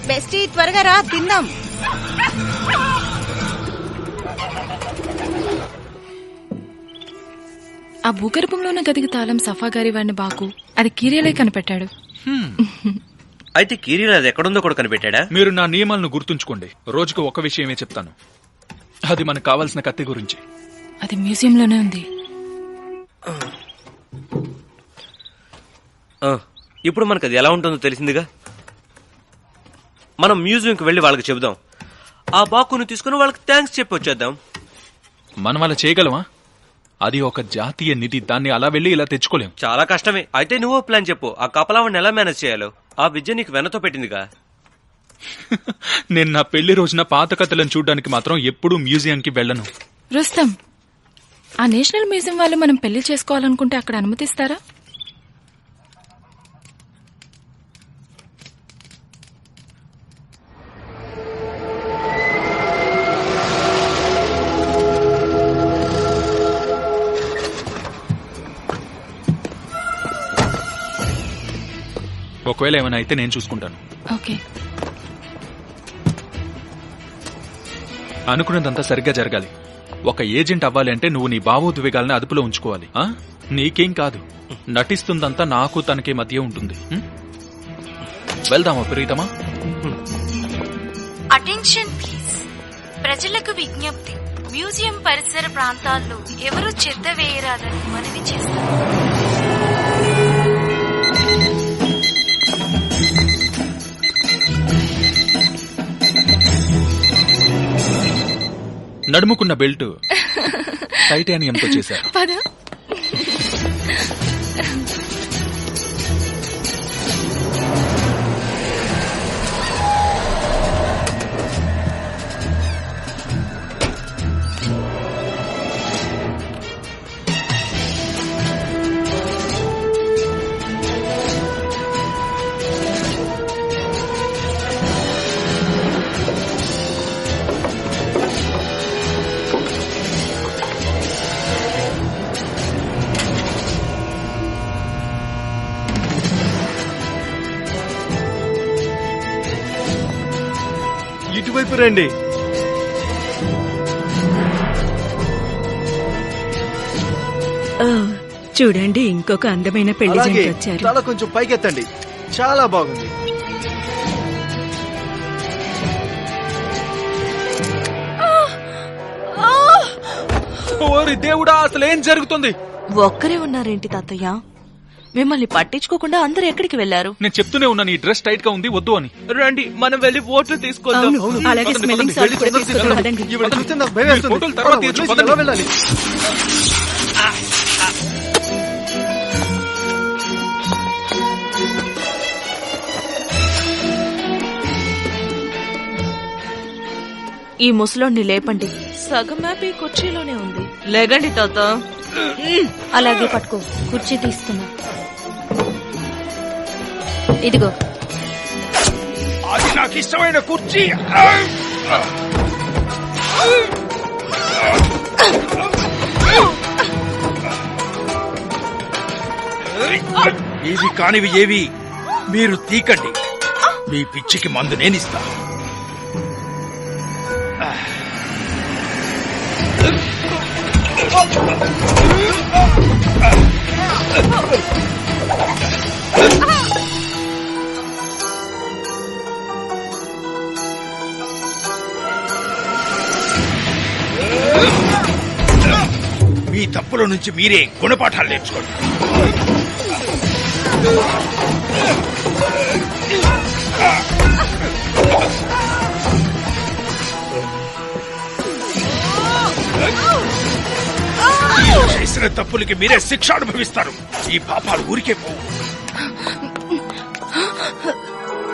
బెస్టీ త్వరగా రా, తిందాం. ఆ భూగర్భంలో ఉన్న గదికి తాళం సఫా గారి వాడిని బాకు అది కీరియలే కనిపెట్టాడు. అయితే కీరియల్ అది ఎక్కడుందో కూడా కనిపెట్టాడా? మీరు నా నియమాలను గుర్తుంచుకోండి. రోజుకు ఒక విషయమే చెప్తాను. అది మనకు కావాల్సిన కత్తి గురించి. అది మ్యూజియంలోనే ఉంది. ఇప్పుడు మనకు అది ఎలా ఉంటుందో తెలిసిందిగా. మనం మ్యూజియంకి వెళ్లి వాళ్ళకి చెబుదాం. ఆ బాకును తీసుకుని వాళ్ళకి థ్యాంక్స్ చెప్పి వచ్చేద్దాం. మనం అలా చేయగలమా? అది ఒక జాతీయ నిధి. దాన్ని అలా వెళ్లి ఇలా తెచ్చుకోలేం. చాలా కష్టమే. అయితే నువ్వో ప్లాన్ చెప్పు. ఆ కపలావాడిని ఎలా మేనేజ్ చేయాలో. ఆ విద్య నీకు వెనతో పెట్టిందిగా. నేను నా పెళ్లి రోజున పాత కథలను చూడడానికి మాత్రం ఎప్పుడూ మ్యూజియంకి వెళ్ళను. రుస్తం, ఆ నేషనల్ మ్యూజియం వాళ్ళు మనం పెళ్లి చేసుకోవాలనుకుంటే అక్కడ అనుమతిస్తారా? ఒకవేళ ఏమైనా అయితే నేను చూసుకుంటాను. ఓకే. అనుకున్నదంతా సరిగ్గా జరగాలి. ఒక ఏజెంట్ అవ్వాలి అంటే నువ్వు నీ భావోద్వేగాలను అదుపులో ఉంచుకోవాలి. నీకేం కాదు. నటిస్తుందంతా నాకు తనకి మధ్య ఉంటుంది. వెళ్దామా ప్రీతమా? Attention please. ప్రజలకు విజ్ఞప్తి. మ్యూజియం పరిసర ప్రాంతాల్లో ఎవరూ చెత్త వేయరాదని మనవి చేస్తారు. నడుముకున్న బెల్ట్ టైటానియంతో చేశారు. ఇటువైపు రండి. చూడండి, ఇంకొక అందమైన పెళ్లి అలాగే జంట వచ్చారు. తల కొంచెం పైకెత్తండి. చాలా బాగుంది. ఓరి దేవుడా, అసలు ఏం జరుగుతుంది? ఒక్కరే ఉన్నారేంటి తాతయ్య? మిమ్మల్ని పట్టించుకోకుండా అందరూ ఎక్కడికి వెళ్లారు? నేను చెప్తూనే ఉన్నాను ఈ డ్రెస్ టైట్ గా ఉంది, వద్దు అని. రండి మనం వెళ్లి ఓట్లు తీసుకుందాం. అలాగే స్మెల్లింగ్ సాల్ట్ కూడా తీసుకొద్దాం. పదండి. ఈవిడ చూస్తే నాకు భయం వేస్తుంది. ఫోటోలు తర్వాత తీయొచ్చు, వదిలేసి ఎలా వెళ్ళాలి? ఈ ముసలోడిని లేపండి. సగం మ్యాప్ ఈ కుర్చీలోనే ఉంది. లేగండి తాత. అలాగే పట్టుకో. కుర్చీ తీస్తున్నా. ఇదిగో. అది నాకు ఇష్టమైన కుర్చీ. ఏవి కానివి ఏవి మీరు తీకండి. మీ పిచ్చికి మందు నేనిస్తా. మీ తప్పుల నుంచి మీరే గుణపాఠాలు నేర్చుకోండి. చేసిన తప్పులకి మీరే శిక్ష అనుభవిస్తారు. ఈ పాపాలు ఊరికే పోవు.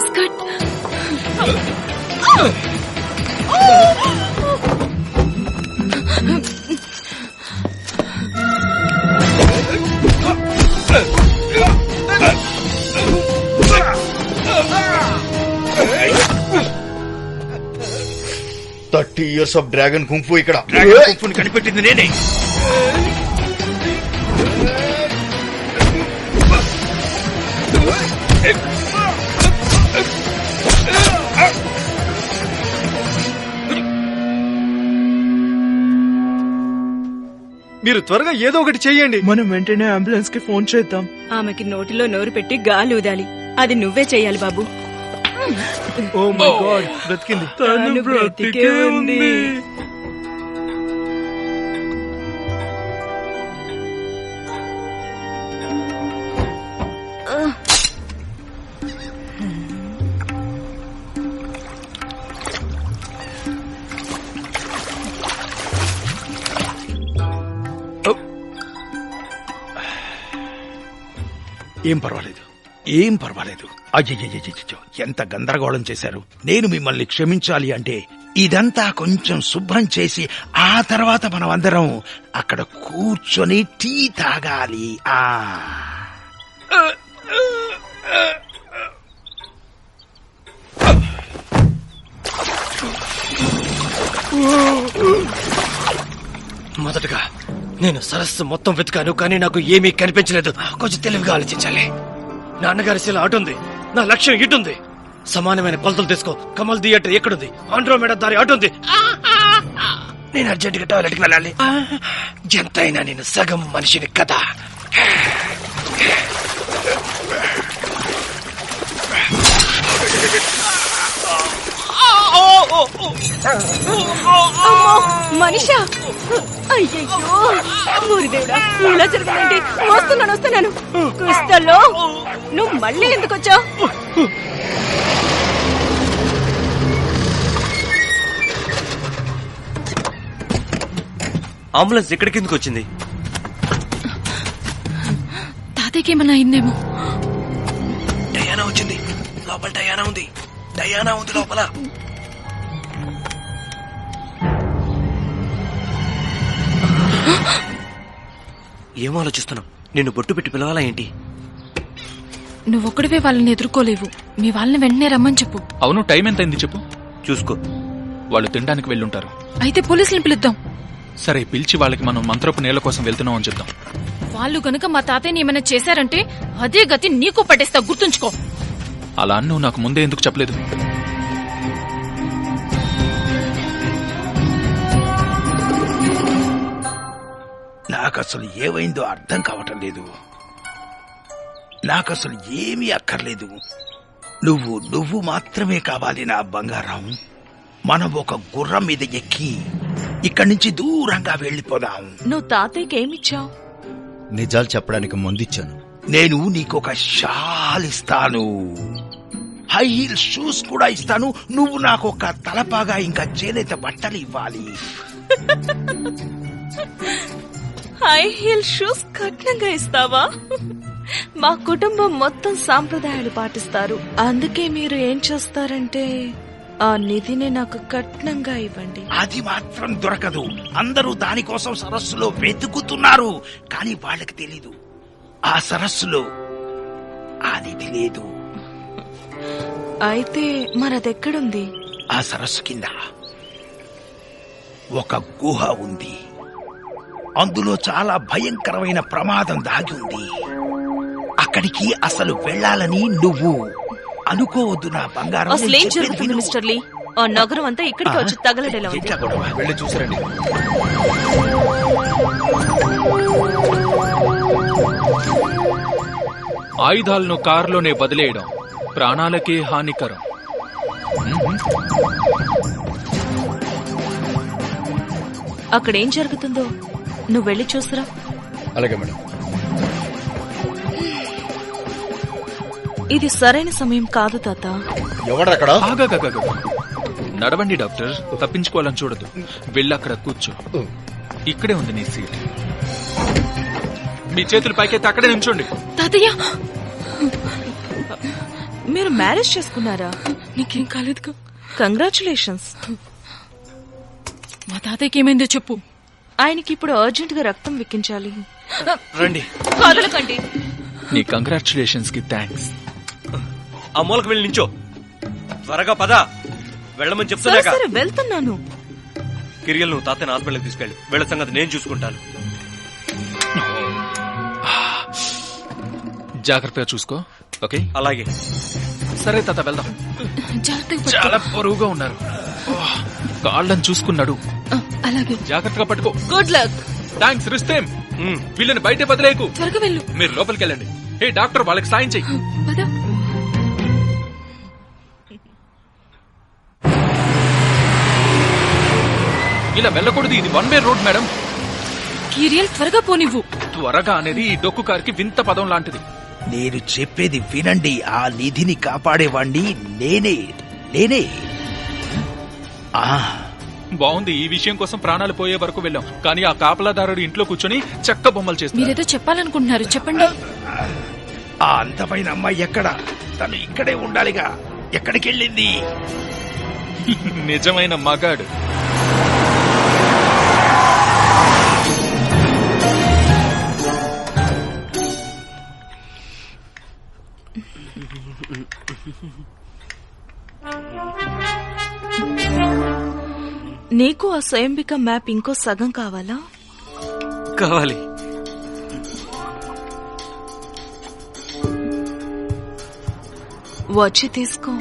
స్కట్. Thirty years of dragon kung fu ఇక్కడ. డ్రాగన్ కుంఫుని కనిపెట్టింది నేనే. మీరు త్వరగా ఏదో ఒకటి చెయ్యండి. మనం వెంటనే అంబులెన్స్ కి ఫోన్ చేద్దాం. ఆమెకి నోటిలో నోరు పెట్టి గాలి ఊదాలి. అది నువ్వే చెయ్యాలి బాబు. Oh my God, బ్రతికింది. తను బ్రతికే ఉంది. ఏం పర్వాలేదు. అయ్యయ్యో, ఎంత గందరగోళం చేశారు. నేను మిమ్మల్ని క్షమించాలి అంటే ఇదంతా కొంచెం శుభ్రం చేసి ఆ తర్వాత మనం అందరం అక్కడ కూర్చొని టీ తాగాలి. మొదటగా నేను సరస్సు మొత్తం వెతికాను, కానీ నాకు ఏమీ కనిపించలేదు. కొంచెం తెలివిగా ఆలోచించాలి. నాన్నగారి శిల అటుంది, నా లక్ష్యం ఇటుంది. సమానమైన కొలతలు తీసుకో. కమల్ థియేటర్ ఎక్కడుంది? ఆండ్రోమేడా దారి అటుంది. నేను అర్జెంట్ గా టాయిలెట్ కి వెళ్ళాలి. ఎంతైనా నేను సగం మనిషిని కదా. మనిషా, అయ్యయ్యో, ఊరిదేవుడా, ఇలా జరగదండి. వస్తున్నాను. క్రిస్టల్లో నువ్వు మళ్ళీ ఎందుకు వచ్చావు? అంబులెన్స్ ఎక్కడి కిందకు వచ్చింది? తాతయ్యకి ఏమన్నా అయిందేమో. డయానా వచ్చింది. లోపల డయానా ఉంది లోపల. ఏం ఆలోచిస్తున్నావు? నిన్ను బొట్టు పెట్టి పిలవాలా ఏంటి? నువ్వొక్కడివే వాళ్ళని ఎదుర్కోలేవు. మీ వాళ్ళని వెంటనే రమ్మని చెప్పు. అవును, టైం ఎంత అయింది చెప్పు. చూసుకో. వాళ్ళు తినడానికి వెళ్ళుంటారు. అయితే పోలీసులను పిలుద్దాం. సరే, పిలిచి వాళ్ళకి మనం మంత్రపు నీళ్ల కోసం వెళ్తున్నాం అని చెప్దాం. వాళ్ళు గనుక మా తాతయ్యని ఏమైనా చేశారంటే అదే గతి నీకు పట్టేస్తా, గుర్తుంచుకో. అలా నువ్వు నాకు ముందే ఎందుకు చెప్పలేదు? నాకసలు ఏమైందో అర్థం కావటం లేదు. నాకసలు ఏమీ అక్కర్లేదు. నువ్వు మాత్రమే కావాలి నా బంగారం. మనం ఒక గుర్రం మీద ఎక్కి ఇక్కడి నుంచి దూరంగా వెళ్లిపోదాం. నువ్వు తాతయ్యకి ఏమిచ్చావు? నిజాలు చెప్పడానికి ముందిచ్చాను. నేను నీకొక షాల్ ఇస్తాను, హై హీల్ షూస్ కూడా ఇస్తాను. నువ్వు నాకు ఒక తలపాగా ఇంకా చేనేత బట్టలు ఇవ్వాలి. హై హీల్ షూస్ కట్నంగా ఇస్తావా? మా కుటుంబం మొత్తం సాంప్రదాయాలు పాటిస్తారు. అందుకే మీరు ఏం చేస్తారంటే ఆ నిధిని నాకు కట్నంగా ఇవ్వండి. అది మాత్రం దొరకదు. అందరూ దానికోసం సరస్సులో వెతుకుతున్నారు, కానీ వాళ్ళకి తెలీదు ఆ సరస్సులో ఆ నిధి లేదు. అయితే మరదెక్కడుంది? ఆ సరస్సు కింద ఒక గుహ ఉంది. అందులో చాలా భయంకరమైన ప్రమాదం దాగి ఉంది. అక్కడికి అసలు వెళ్ళాలని నువ్వు అనుకోవద్దు నా బంగారం. అసలు ఏం జరుగుతుంది మిస్టర్ లీ? ఆ నగరం అంతా ఇక్కడికి వచ్చి తగలడేలా ఉంది. వెళ్ళి చూసారండి. ఆయుధాలను కారులోనే వదిలేయడం ప్రాణాలకే హానికరం. అక్కడేం జరుగుతుందో నువ్వు వెళ్ళి చూసురా. అలాగే మేడం. ఇది సరైన సమయం కాదు తాత. ఎవడక్కడ? నడవండి డాక్టర్, తప్పించుకోవాలని చూడదు. వెళ్ళి అక్కడ కూర్చో. ఇక్కడే ఉంది నీ సీట్. మీ చేతులు పైకెత్తి అక్కడే నుంచోండి. తాతయ్య, మీరు మ్యారేజ్ చేసుకున్నారా? నీకేం కాలేదుగా? కంగ్రాచులేషన్స్. మా తాతయ్యకి ఏమైందో చెప్పు. ఆయనకి ఇప్పుడు అర్జెంట్ గా రక్తం వెక్కించాలి. రండి. కదలకండి. నీ కంగ్రాచులేషన్స్ కి థ్యాంక్స్. ఆ మూలకు వెళ్ళి నించో. త్వరగా పద. వెళ్ళమని సరే చెప్తున్నాక. సరే వెళ్తున్నాను. కిరియల్ నువ్వు తాతని హాస్పిటల్కి తీసుకెళ్ళి వీళ్ళ సంగతి నేను చూసుకుంటాను. జాగ్రత్తగా చూసుకో. ఓకే అలాగే. సరే తాత వెళ్దాం. జాగ్రత్తగా చాలా బరువుగా ఉన్నారు. కాళ్ళని చూసుకున్నాడు. అలాగే. జాగ్రత్తగా పట్టుకో. Good luck. థ్యాంక్స్ రిస్తేం. వీళ్ళని బయట వదిలేకు. త్వరగా వెళ్ళు. మీరు లోపలికి వెళ్ళండి. హే డాక్టర్, వాళ్ళకి సాయం చెయ్యి. పద. ఇలా వెళ్ళకూడదు. ఇది 1 వే రోడ్ మేడం. కీరియల్ త్వరగా పోనివ్వు. త్వరగా అనేది ఈ డొక్కు కారుకి వింత పదం లాంటిది. నేను చెప్పేది వినండి. ఆ నిధిని కాపాడేవాణ్ణి నేనే. బాగుంది. ఈ విషయం కోసం ప్రాణాలు పోయే వరకు వెళ్ళాం, కానీ ఆ కాపలాదారుడు ఇంట్లో కూర్చొని చెక్క బొమ్మలు చేస్తారు. మీరేదో చెప్పాలనుకుంటున్నారు, చెప్పండి. ఆ అందమైన అమ్మాయి ఎక్కడ? తను ఇక్కడే ఉండాలిగా. ఎక్కడికి వెళ్ళింది? నిజమైన మగాడు. నీకు ఆ స్వయంబిక మ్యాప్ ఇంకో సగం కావాలా? కావాలి. వచ్చి తీసుకో.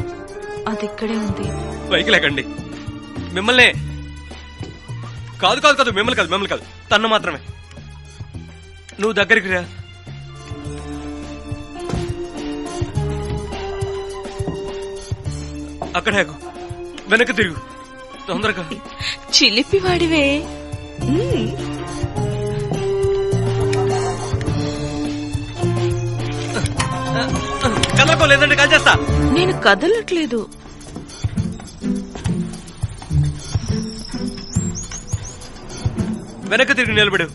అది ఇక్కడే ఉంది. పైకి లేకండి. మిమ్మల్ని కాదు మిమ్మల్ని కాదు తన్ను మాత్రమే. నువ్వు దగ్గరికి రా. అక్కడే వెనక్కి తిరుగు తొందరగా. చిలిపివాడివే. కదలకో, లేదంటే కాల్ చేస్తా. నేను కదలట్లేదు. వెనక్కి తిరిగి నిలబడు.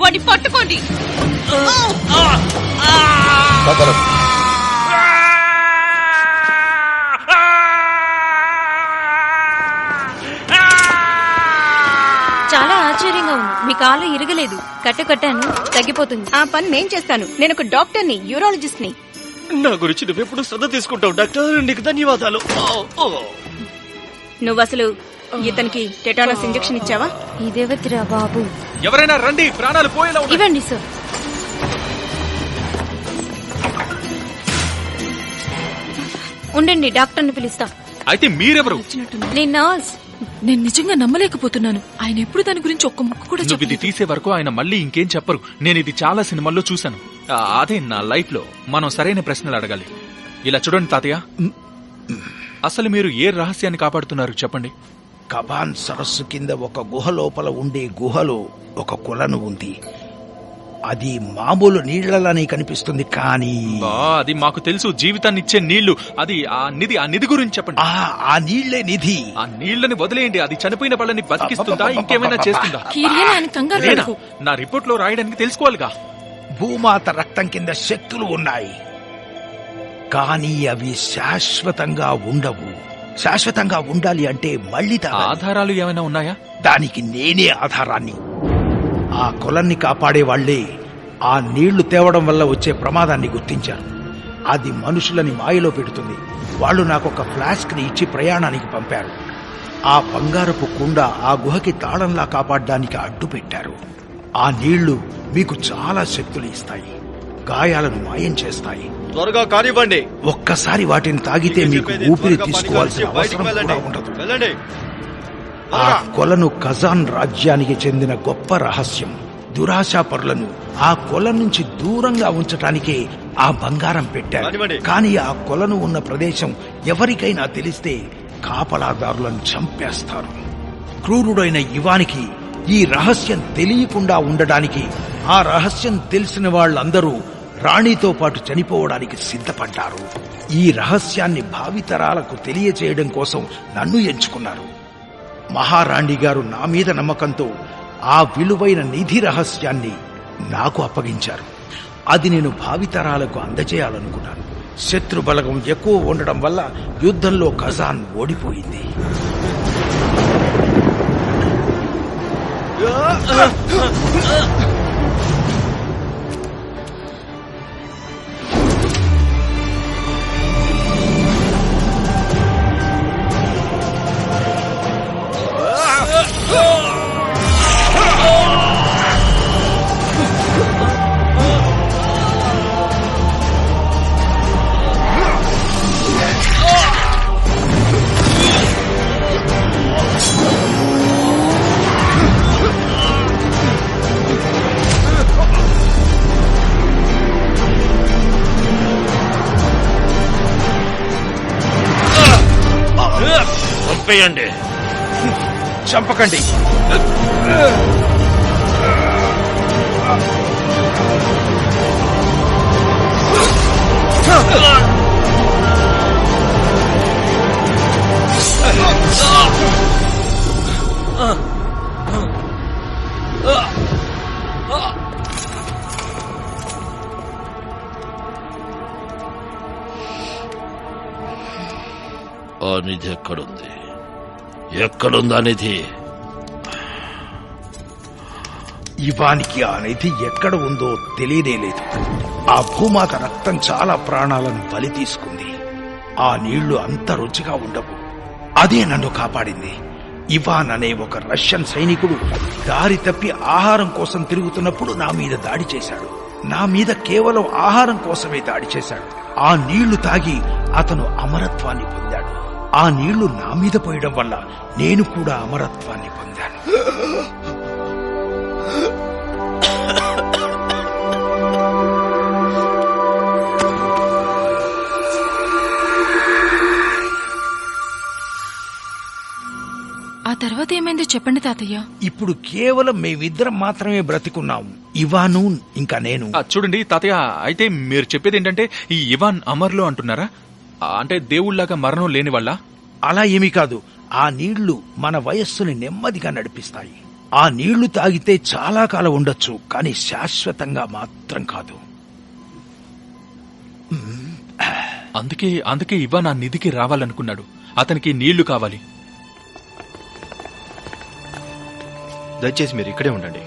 వాడిని పట్టుకోండి. చాలా ఆశ్చర్యంగా ఉంది. మీ కాలు ఇరగలేదు. కట్టాను, తగ్గిపోతుంది. ఆ పని నేను చేస్తాను. నేను ఒక డాక్టర్ని, యూరాలజిస్ట్ ని. నా గురించి నువ్వెప్పుడు శ్రద్ధ తీసుకుంటావు డాక్టర్. నీకు ధన్యవాదాలు. నువ్వు అసలు ఇతనికి టెటానస్ ఇంజెక్షన్ ఇచ్చావా? ఇదేవతిరా బాబు. ఎవరైనా రండి, ప్రాణాలు పోయేలా ఉన్నాయి. ఇవ్వండి సార్. ఉండండి, డాక్టర్ని పిలుస్తా. అయితే మీరెవరు? నేను నర్స్. నేను నిజంగా నమ్మలేకపోతున్నాను. ఆయన ఎప్పుడు దాని గురించి ఒక్క ముక్క కూడా నువ్వు ఇది తీసే వరకు ఆయన మళ్ళీ ఇంకేం చెప్పరు. నేను ఇది చాలా సినిమాల్లో చూశాను. అదే నా లైఫ్ లో మనం సరైన ప్రశ్నలు అడగాలి. ఇలా చూడండి తాతయ్య, అసలు మీరు ఏ రహస్యాన్ని కాపాడుతున్నారు చెప్పండి. కబాన్ సరస్సు కింద ఒక గుహ లోపల ఉండే గుహలో ఒక కొలను ఉంది. అది మామూలు నీళ్లలానే కనిపిస్తుంది, కానీ అది మాకు తెలుసు. జీవితాన్ని ఇచ్చే నీళ్లు. అది ఆ నిధి గురించి చెప్పండి. ఆ నీళ్లే నిధి. ఆ నీళ్లని వదిలేయండి. అది చనిపోయిన వాళ్ళని బతికిస్తుందా, ఇంకేమైనా చేస్తుందా? నా రిపోర్ట్ లో రాయడానికి తెలుసుకోవాలిగా. భూమాత రక్తం కింద శక్తులు ఉన్నాయి, కానీ అవి శాశ్వతంగా ఉండవు. శాశ్వతంగా ఉండాలి అంటే మళ్ళీ ఆధారాలు ఏమైనా ఉన్నాయా? దానికి నేనే ఆధారాన్ని. ఆ కొలన్ని కాపాడే వాళ్లే ఆ నీళ్లు తేవడం వల్ల వచ్చే ప్రమాదాన్ని గుర్తించారు. అది మనుషులని మాయలో పెడుతుంది. వాళ్ళు నాకొక ఫ్లాస్క్ ని ఇచ్చి ప్రయాణానికి పంపారు. ఆ బంగారపు కుండ ఆ గుహకి తాళంలా కాపాడడానికి అడ్డు పెట్టారు. ఆ నీళ్లు మీకు చాలా శక్తులు ఇస్తాయి, గాయాలను మాయం చేస్తాయి. త్వరగా కానివ్వండి. ఒక్కసారి వాటిని తాగితే మీకు ఊపిరి తీసుకోవాల్సిన అవసరం కూడా ఉండదు. ఆ కొలను ఖజాన్ రాజ్యానికి చెందిన గొప్ప రహస్యం. దురాశాపరులను ఆ కొల నుంచి దూరంగా ఉంచటానికే ఆ బంగారం పెట్టారు. కానీ ఆ కొలను ఉన్న ప్రదేశం ఎవరికైనా తెలిస్తే కాపలాదారులను చంపేస్తారు. క్రూరుడైన ఇవానికి ఈ రహస్యం తెలియకుండా ఉండడానికి ఆ రహస్యం తెలిసిన వాళ్ళందరూ రాణితో పాటు చనిపోవడానికి సిద్ధపడ్డారు. ఈ రహస్యాన్ని భావితరాలకు తెలియచేయడం కోసం నన్ను ఎంచుకున్నారు. మహారాణి గారు నా మీద నమ్మకంతో ఆ విలువైన నిధి రహస్యాన్ని నాకు అప్పగించారు. అది నేను భావితరాలకు అందజేయాలనుకున్నాను. శత్రు బలగం ఎక్కువ ఉండడం వల్ల యుద్ధంలో ఖజాన్ ఓడిపోయింది. చంపేయండి. చంపకండి. ఆ నిధి ఎక్కడుంది? ఎక్కడుందా నిధి? ఇవానికి ఆ నిధి ఎక్కడ ఉందో తెలియనేలేదు. ఆ భూమాత రక్తం చాలా ప్రాణాలను బలి తీసుకుంది. ఆ నీళ్లు అంత రుచిగా ఉండవు. అదే నన్ను కాపాడింది. ఇవాన్ అనే ఒక రష్యన్ సైనికుడు దారి తప్పి ఆహారం కోసం తిరుగుతున్నప్పుడు నా మీద దాడి చేశాడు. నా మీద కేవలం ఆహారం కోసమే దాడి చేశాడు. ఆ నీళ్లు తాగి అతను అమరత్వాన్ని పొందాడు. ఆ నీళ్లు నా మీద పోయడం వల్ల నేను కూడా అమరత్వాన్ని పొందాను. ఆ తర్వాత ఏమైందో చెప్పండి తాతయ్య. ఇప్పుడు కేవలం మేమిద్దరం మాత్రమే బ్రతికున్నాము, ఇవాను ఇంకా నేను. చూడండి తాతయ్య, అయితే మీరు చెప్పేది ఏంటంటే ఈ ఇవాన్ అమర్లో అంటున్నారా? అంటే దేవుళ్లాగా మరణం లేని వాళ్ళ? అలా ఏమీ కాదు. ఆ నీళ్లు మన వయస్సుని నెమ్మదిగా నడిపిస్తాయి. ఆ నీళ్లు తాగితే చాలా కాలం ఉండొచ్చు, కానీ శాశ్వతంగా మాత్రం కాదు. అందుకే ఇవాన్ ఆ నిధికి రావాలనుకున్నాడు. అతనికి నీళ్లు కావాలి. దయచేసి మీరు ఇక్కడే ఉండండి.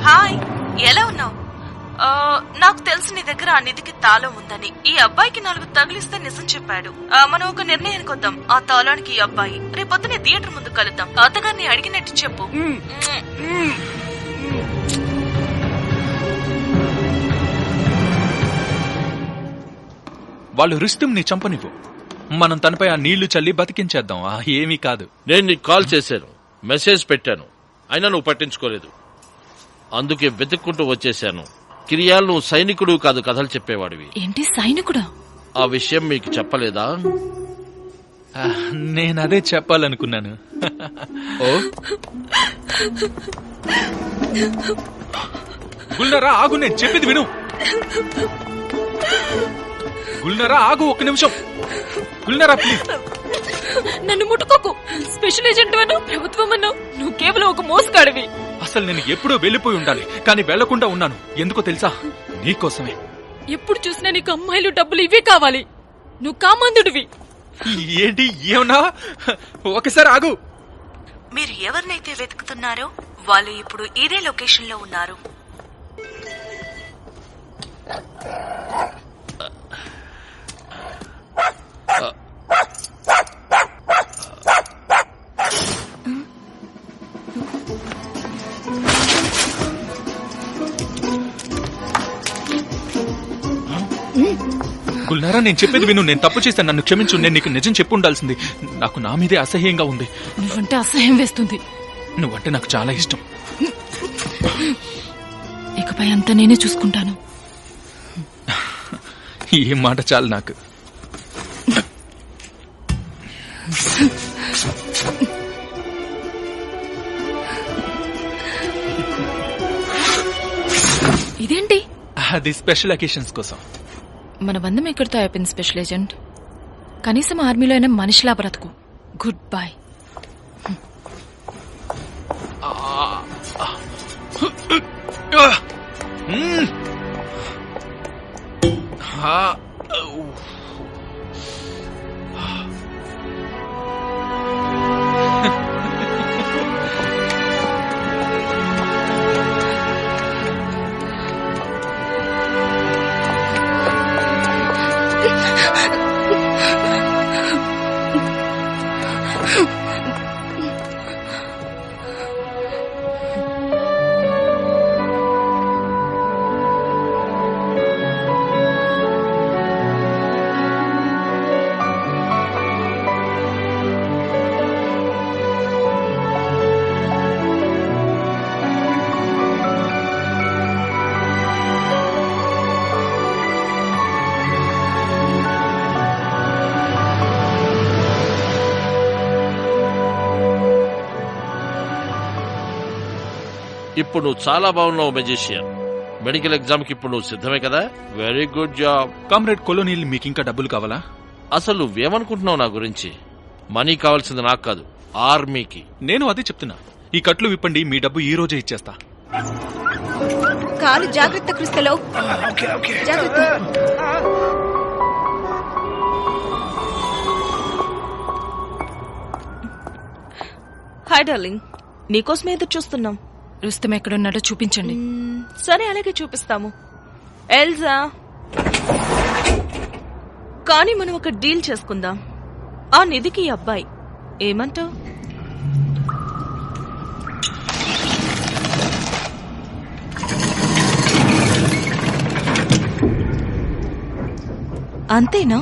హాయ్, ఎలా ఉన్నావు? నాకు తెలిసి నీ దగ్గర ఆ నిధికి తాళం ఉందని. ఈ అబ్బాయికి 4 తగిలిస్తే నిజం చెప్పాడు. మనం ఒక నిర్ణయానికి వద్దాం. ఆ తాళానికి ఈ అబ్బాయి రేపొద్దునే థియేటర్ ముందు కలుద్దాం. అత్తగారిని అడిగినట్టు చెప్పు. వాళ్ళు రుస్తుమ్ని చంపనివ్వు. మనం తనపై ఆ నీళ్లు చల్లి బతికించేద్దాం. ఏమీ కాదు. నేను నీకు కాల్ చేశాను, మెసేజ్ పెట్టాను, అయినా నువ్వు పట్టించుకోలేదు. అందుకే వెతుక్కుంటూ వచ్చేశాను. కిరియాల్, నువ్వు సైనికుడు కాదు, కథలు చెప్పేవాడివి. ఏంటి సైనికుడా? ఆ విషయం మీకు చెప్పలేదా? నేనదే చెప్పాలనుకున్నాను. ఓ గుల్నరా ఆగు, నేను చెప్పేది విను. గుల్నరా ఆగు, 1 నిమిషం. గుల్నరా ప్లీజ్. నన్ను ముట్టుకోకు. స్పెషల్ ఏజెంట్ అను, ప్రభుత్వం అను, నువ్వు కేవలం ఒక మోసగాడివి. అసలు నేను ఎప్పుడో వెళ్లిపోయి ఉండాలి, కానీ వెళ్లకుండా ఉన్నాను. ఎందుకో తెలుసా? నీకోసమే. ఎప్పుడు చూసినా నీకు అమ్మాయిలు, డబ్బులు ఇవే కావాలి. నువ్వు కామందుడివి. ఏంటి ఏమన్నా? ఒకసారి ఆగు. మీరు ఎవరినైతే వెతుకుతున్నారో వాళ్ళు ఇప్పుడు ఇదే లొకేషన్ లో ఉన్నారు. గుల్నారా, నేను చెప్పేది విను. నేను తప్పు చేశాను, నన్ను క్షమించు. నేను నీకు నిజం చెప్పు ఉండాల్సింది. నాకు నా మీదే అసహ్యంగా ఉంది. నువ్వంటే అసహ్యం వేస్తుంది. నువ్వంటే నాకు చాలా ఇష్టం. ఇకపై అంతా నేనే చూసుకుంటాను. ఈ మాట చాలు నాకు. ఇదేంటి? అది స్పెషల్ అకేషన్స్ కోసం. మన బంధం ఎక్కడితో అయిపోయింది స్పెషల్ ఏజెంట్. కనీసం ఆర్మీలో అయినా మనిషిలా బ్రతుకు. Good bye. ఇప్పుడు నువ్వు చాలా బాగున్నావు మెజిషియన్. మెడికల్ ఎగ్జామ్ కి ఇప్పుడు నువ్వు సిద్ధమే కదా? Very good job. Comrade colonial, మీకు ఇంకా డబ్బులు కావాలా? అసలు నువ్వేమనుకుంటున్నావు నా గురించి? మనీ కావాల్సింది నాకు కాదు, ఆర్మీకి. నేను అదే చెప్తున్నా. ఈ కట్లు విప్పండి, మీ డబ్బు ఈ రోజే ఇచ్చేస్తా. కాలు జాగ్రత్త క్రిస్తలో. జాగ్రత్త. హాయ్ డార్లింగ్, నీకోసమే ఎదురు చూస్తున్నాం. రుస్తం ఎక్కడున్నాడో చూపించండి. సరే, అలాగే చూపిస్తాము. ఎల్జా, కానీ మనం ఒక డీల్ చేసుకుందాం. ఆ నిధికి ఈ అబ్బాయి ఏమంటావు? అంతేనా?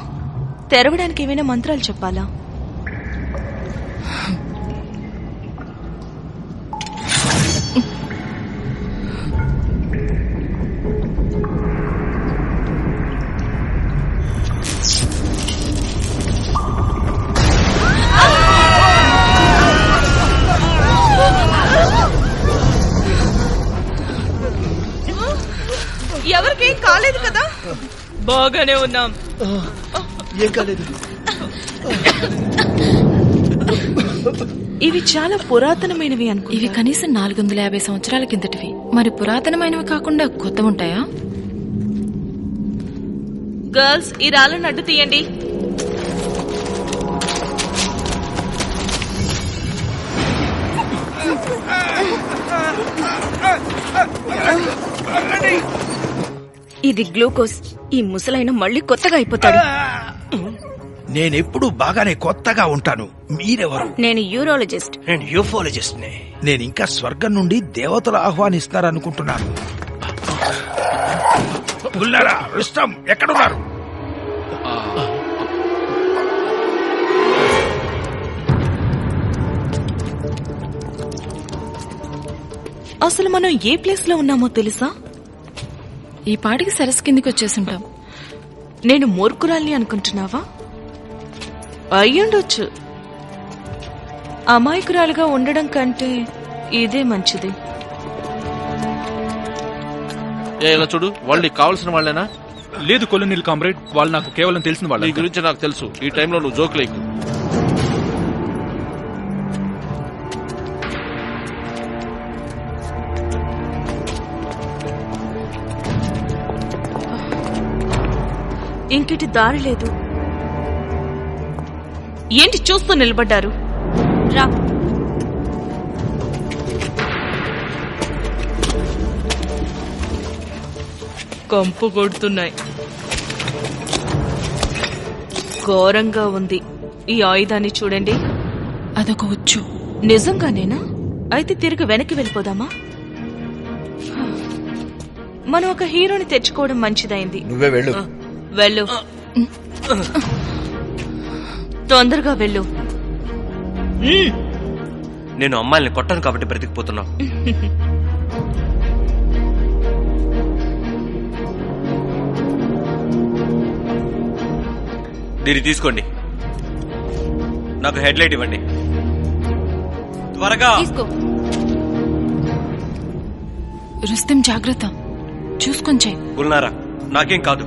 తెరవడానికి ఏమైనా మంత్రాలు చెప్పాలా? ఎవరికేం కాలేదు కదా? బాగానే ఉన్నాం. ఏం కాలేదు. ఇవి చాలా పురాతనమైనవి అనుకో. ఇవి కనీసం 450 సంవత్సరాల కిందటివి. మరి పురాతనమైనవి కాకుండా కొత్త ఉంటాయా? గర్ల్స్, ఈ రాళ్ళను అడ్డు తీయండి. ఇది గ్లూకోజ్. ఈ ముసలైన మళ్ళీ కొత్తగా అయిపోతాడు. నేనెప్పుడు బాగానే కొత్తగా ఉంటాను. మీరెవరు? నేను యూరాలజిస్ట్. నేను యూఫాలజిస్ట్ నే. నేను ఇంకా స్వర్గం నుండి దేవతలు ఆహ్వానిస్తారనుకుంటున్నాను. గుల్లారా, రుస్తం ఎక్కడున్నారు? అసలు మనం ఏ ప్లేస్ లో ఉన్నామో తెలుసా? ఈ పాటికి సరస్సు కిందికి వచ్చేసుంటాం. నేను మూర్ఖురాల్ని అనుకుంటున్నావా? అయ్యుండొచ్చు. అమాయకురాలుగా ఉండడం కంటే ఇదే మంచిది. ఇలా చూడు, వాళ్ళు నీకు కావాల్సిన వాళ్ళేనా? లేదు కొలోనియల్ కామ్రేడ్, వాళ్ళు నాకు కేవలం తెలిసిన నీ వాళ్ళు. గురించి నాకు తెలుసు. ఈ టైంలో నువ్వు జోకులేకు. ఇంకిటి దారి లేదు. ఏంటి చూస్తూ నిలబడ్డారు? రా. కంపు కొడుతున్నాయి. ఘోరంగా ఉంది. ఈ ఆయుధాన్ని చూడండి. అదొక ఉచ్చు. నిజంగానేనా? అయితే తిరిగి వెనక్కి వెళ్ళిపోదామా? మనం ఒక హీరోని తెచ్చుకోవడం మంచిదైంది. నువ్వే వెళ్ళు. వెళ్ళు, తొందరగా వెళ్ళు. నేను అమ్మాయిల్ని కొట్టాను కాబట్టి బ్రతికిపోతున్నా. దీన్ని తీసుకోండి. నాకు హెడ్ లైట్ ఇవ్వండి త్వరగా. తీసుకో. రుస్తం జాగ్రత్త, చూసుకొని చెయ్యి. గుల్నారా, నాకేం కాదు.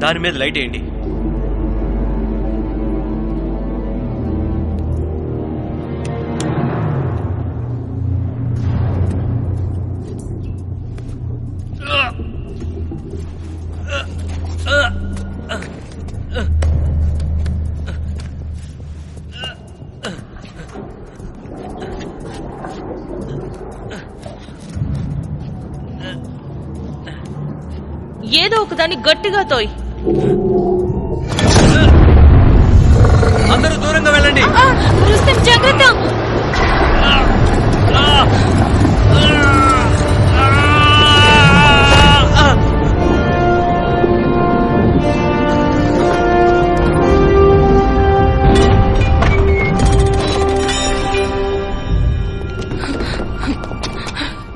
దాని మీద లైట్ వేయండి. ఏదో ఒకదాన్ని గట్టిగా తోయ్. అందరూ దూరంగా వెళ్ళండి. రుస్తెం జాగ్రత్త.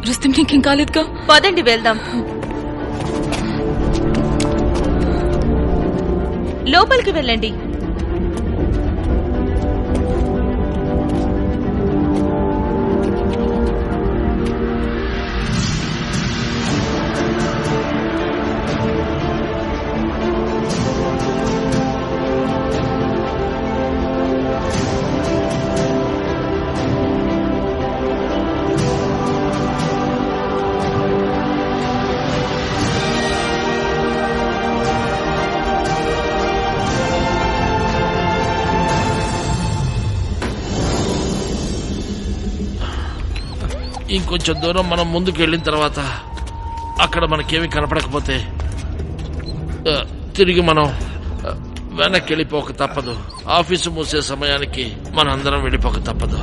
రుస్తెం నీకేం కాలేదుగా? పదండి వెళ్దాం. లోపలికి వెళ్ళండి. ఇంకొంచెం దూరం మనం ముందుకు వెళ్ళిన తర్వాత అక్కడ మనకేమీ కనపడకపోతే తిరిగి మనం వెనక్కి వెళ్ళిపోక తప్పదు. ఆఫీసు మూసే సమయానికి మనం అందరం వెళ్ళిపోక తప్పదు.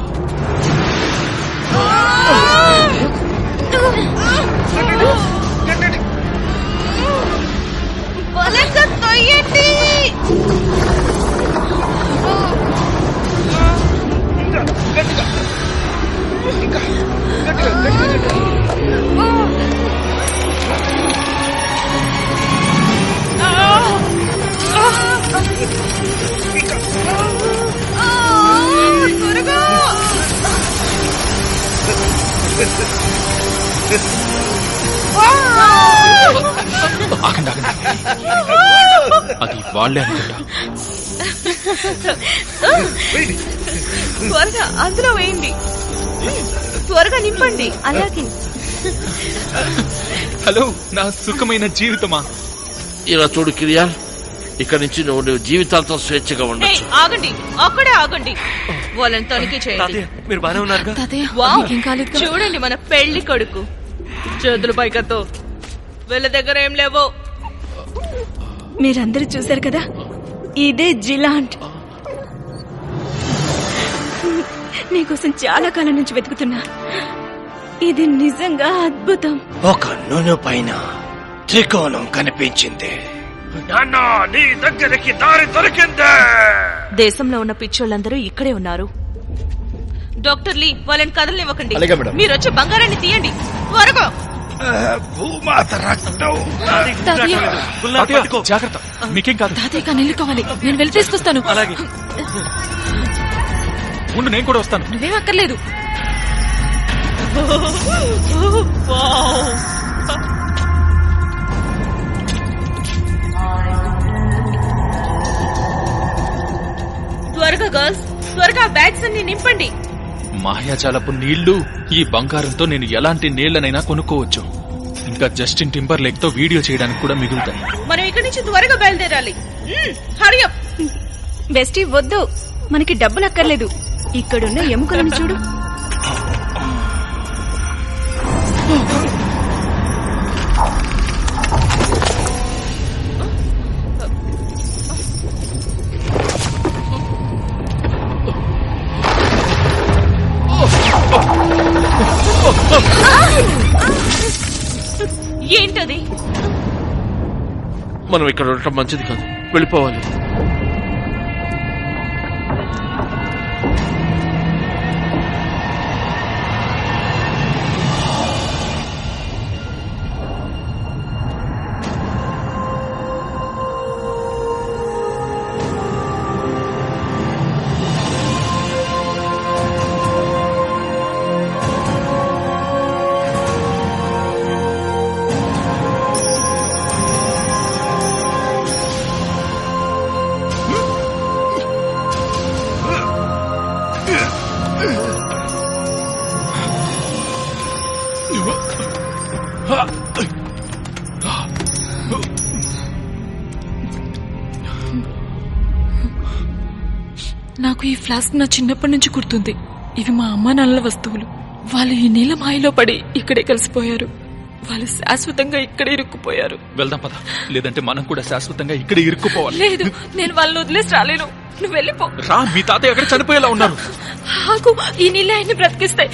ఆగండి ఆగండి, అది వాళ్ళే అనుకుంటా. త్వరగా అందులో వేయండి, త్వరగా నింపండి. అలాగే. హలో నా సుఖమైన జీవితమా. ఇలా చూడు కిరియా, ఇక్కడ నుంచి నువ్వు జీవితాంతం స్వేచ్ఛగా ఉండొచ్చు. ఆగండి, అక్కడే ఆగండి. వాళ్ళని తనిఖీ చేయండి. మీరు బానే ఉన్నారు. వావ్, చూడండి మన పెళ్లి కొడుకు. చేతులు పైకతో. వీళ్ళ దగ్గర ఏం లేవో. మీరందరూ చూశారు కదా, ఇదే జిలాంట్. నీకోసం చాలా కాలం నుంచి వెతుకుతున్నా. ఇది నిజంగా అద్భుతం. ఒక నూనె పైన త్రికోణం కనిపించింది. నీ దగ్గరికి దారి దొరికిందే. దేశంలో ఉన్న పిచ్చోళ్ళందరూ ఇక్కడే ఉన్నారు. డాక్టర్ లీ, వాళ్ళని కదలనివ్వకండి. అలాగే మేడం. మీరు వచ్చి బంగారాన్ని తీయండి త్వరగా. భూమాత రక్తం. జాగ్రత్త, మీకేం కాదు. తాతయ్య కానీ వెళ్ళుకోవాలి. నేను వెళ్ళి తీసుకొస్తాను. అలాగే. ఉండు, నేను కూడా వస్తాను. నువ్వేం అక్కర్లేదు. త్వరగా గర్ల్స్, త్వరగా బ్యాగ్స్ అన్ని నింపండి. మాయాజాలపు నీళ్లు. ఈ బంగారంతో నేను ఎలాంటి నీళ్లనైనా కొనుక్కోవచ్చు. ఇంకా జస్టిన్ టింబర్లేక్ తో వీడియో చేయడానికి కూడా మిగులుతాయి. మనం ఇక్కడి నుంచి త్వరగా బయలుదేరాలి. హరి అప్. బెస్టీ వద్దు, మనకి డబ్బులు అక్కర్లేదు. ఇక్కడున్న ఎముకలను చూడు. ఏంటది? మనం ఇక్కడ ఉండటం మంచిది కాదు, వెళ్ళిపోవాలి. నాకు ఈ ఫ్లాస్క్ నా చిన్నప్పటి నుంచి గుర్తుంది. ఇవి మా అమ్మా నాన్నల వస్తువులు. వాళ్ళు ఈ నీళ్ళ మాయలో పడి ఇక్కడే కలిసిపోయారు. వాళ్ళు శాశ్వతంగా ఇక్కడే ఇరుక్కుపోయారు. వెళ్దాం పద, లేదంటే మనం కూడా శాశ్వతంగా ఇక్కడ ఇరుక్కుపోవాలి. లేదు, నేను వాళ్ళని వదిలేసి రాలేను. నువ్వు వెళ్ళిపో. రా, మీ తాతయ్య ఎక్కడ చనిపోయేలా ఉన్నారు. ఆకు, ఈ నీళ్ళు ఆయన్ని బ్రతికిస్తాయి.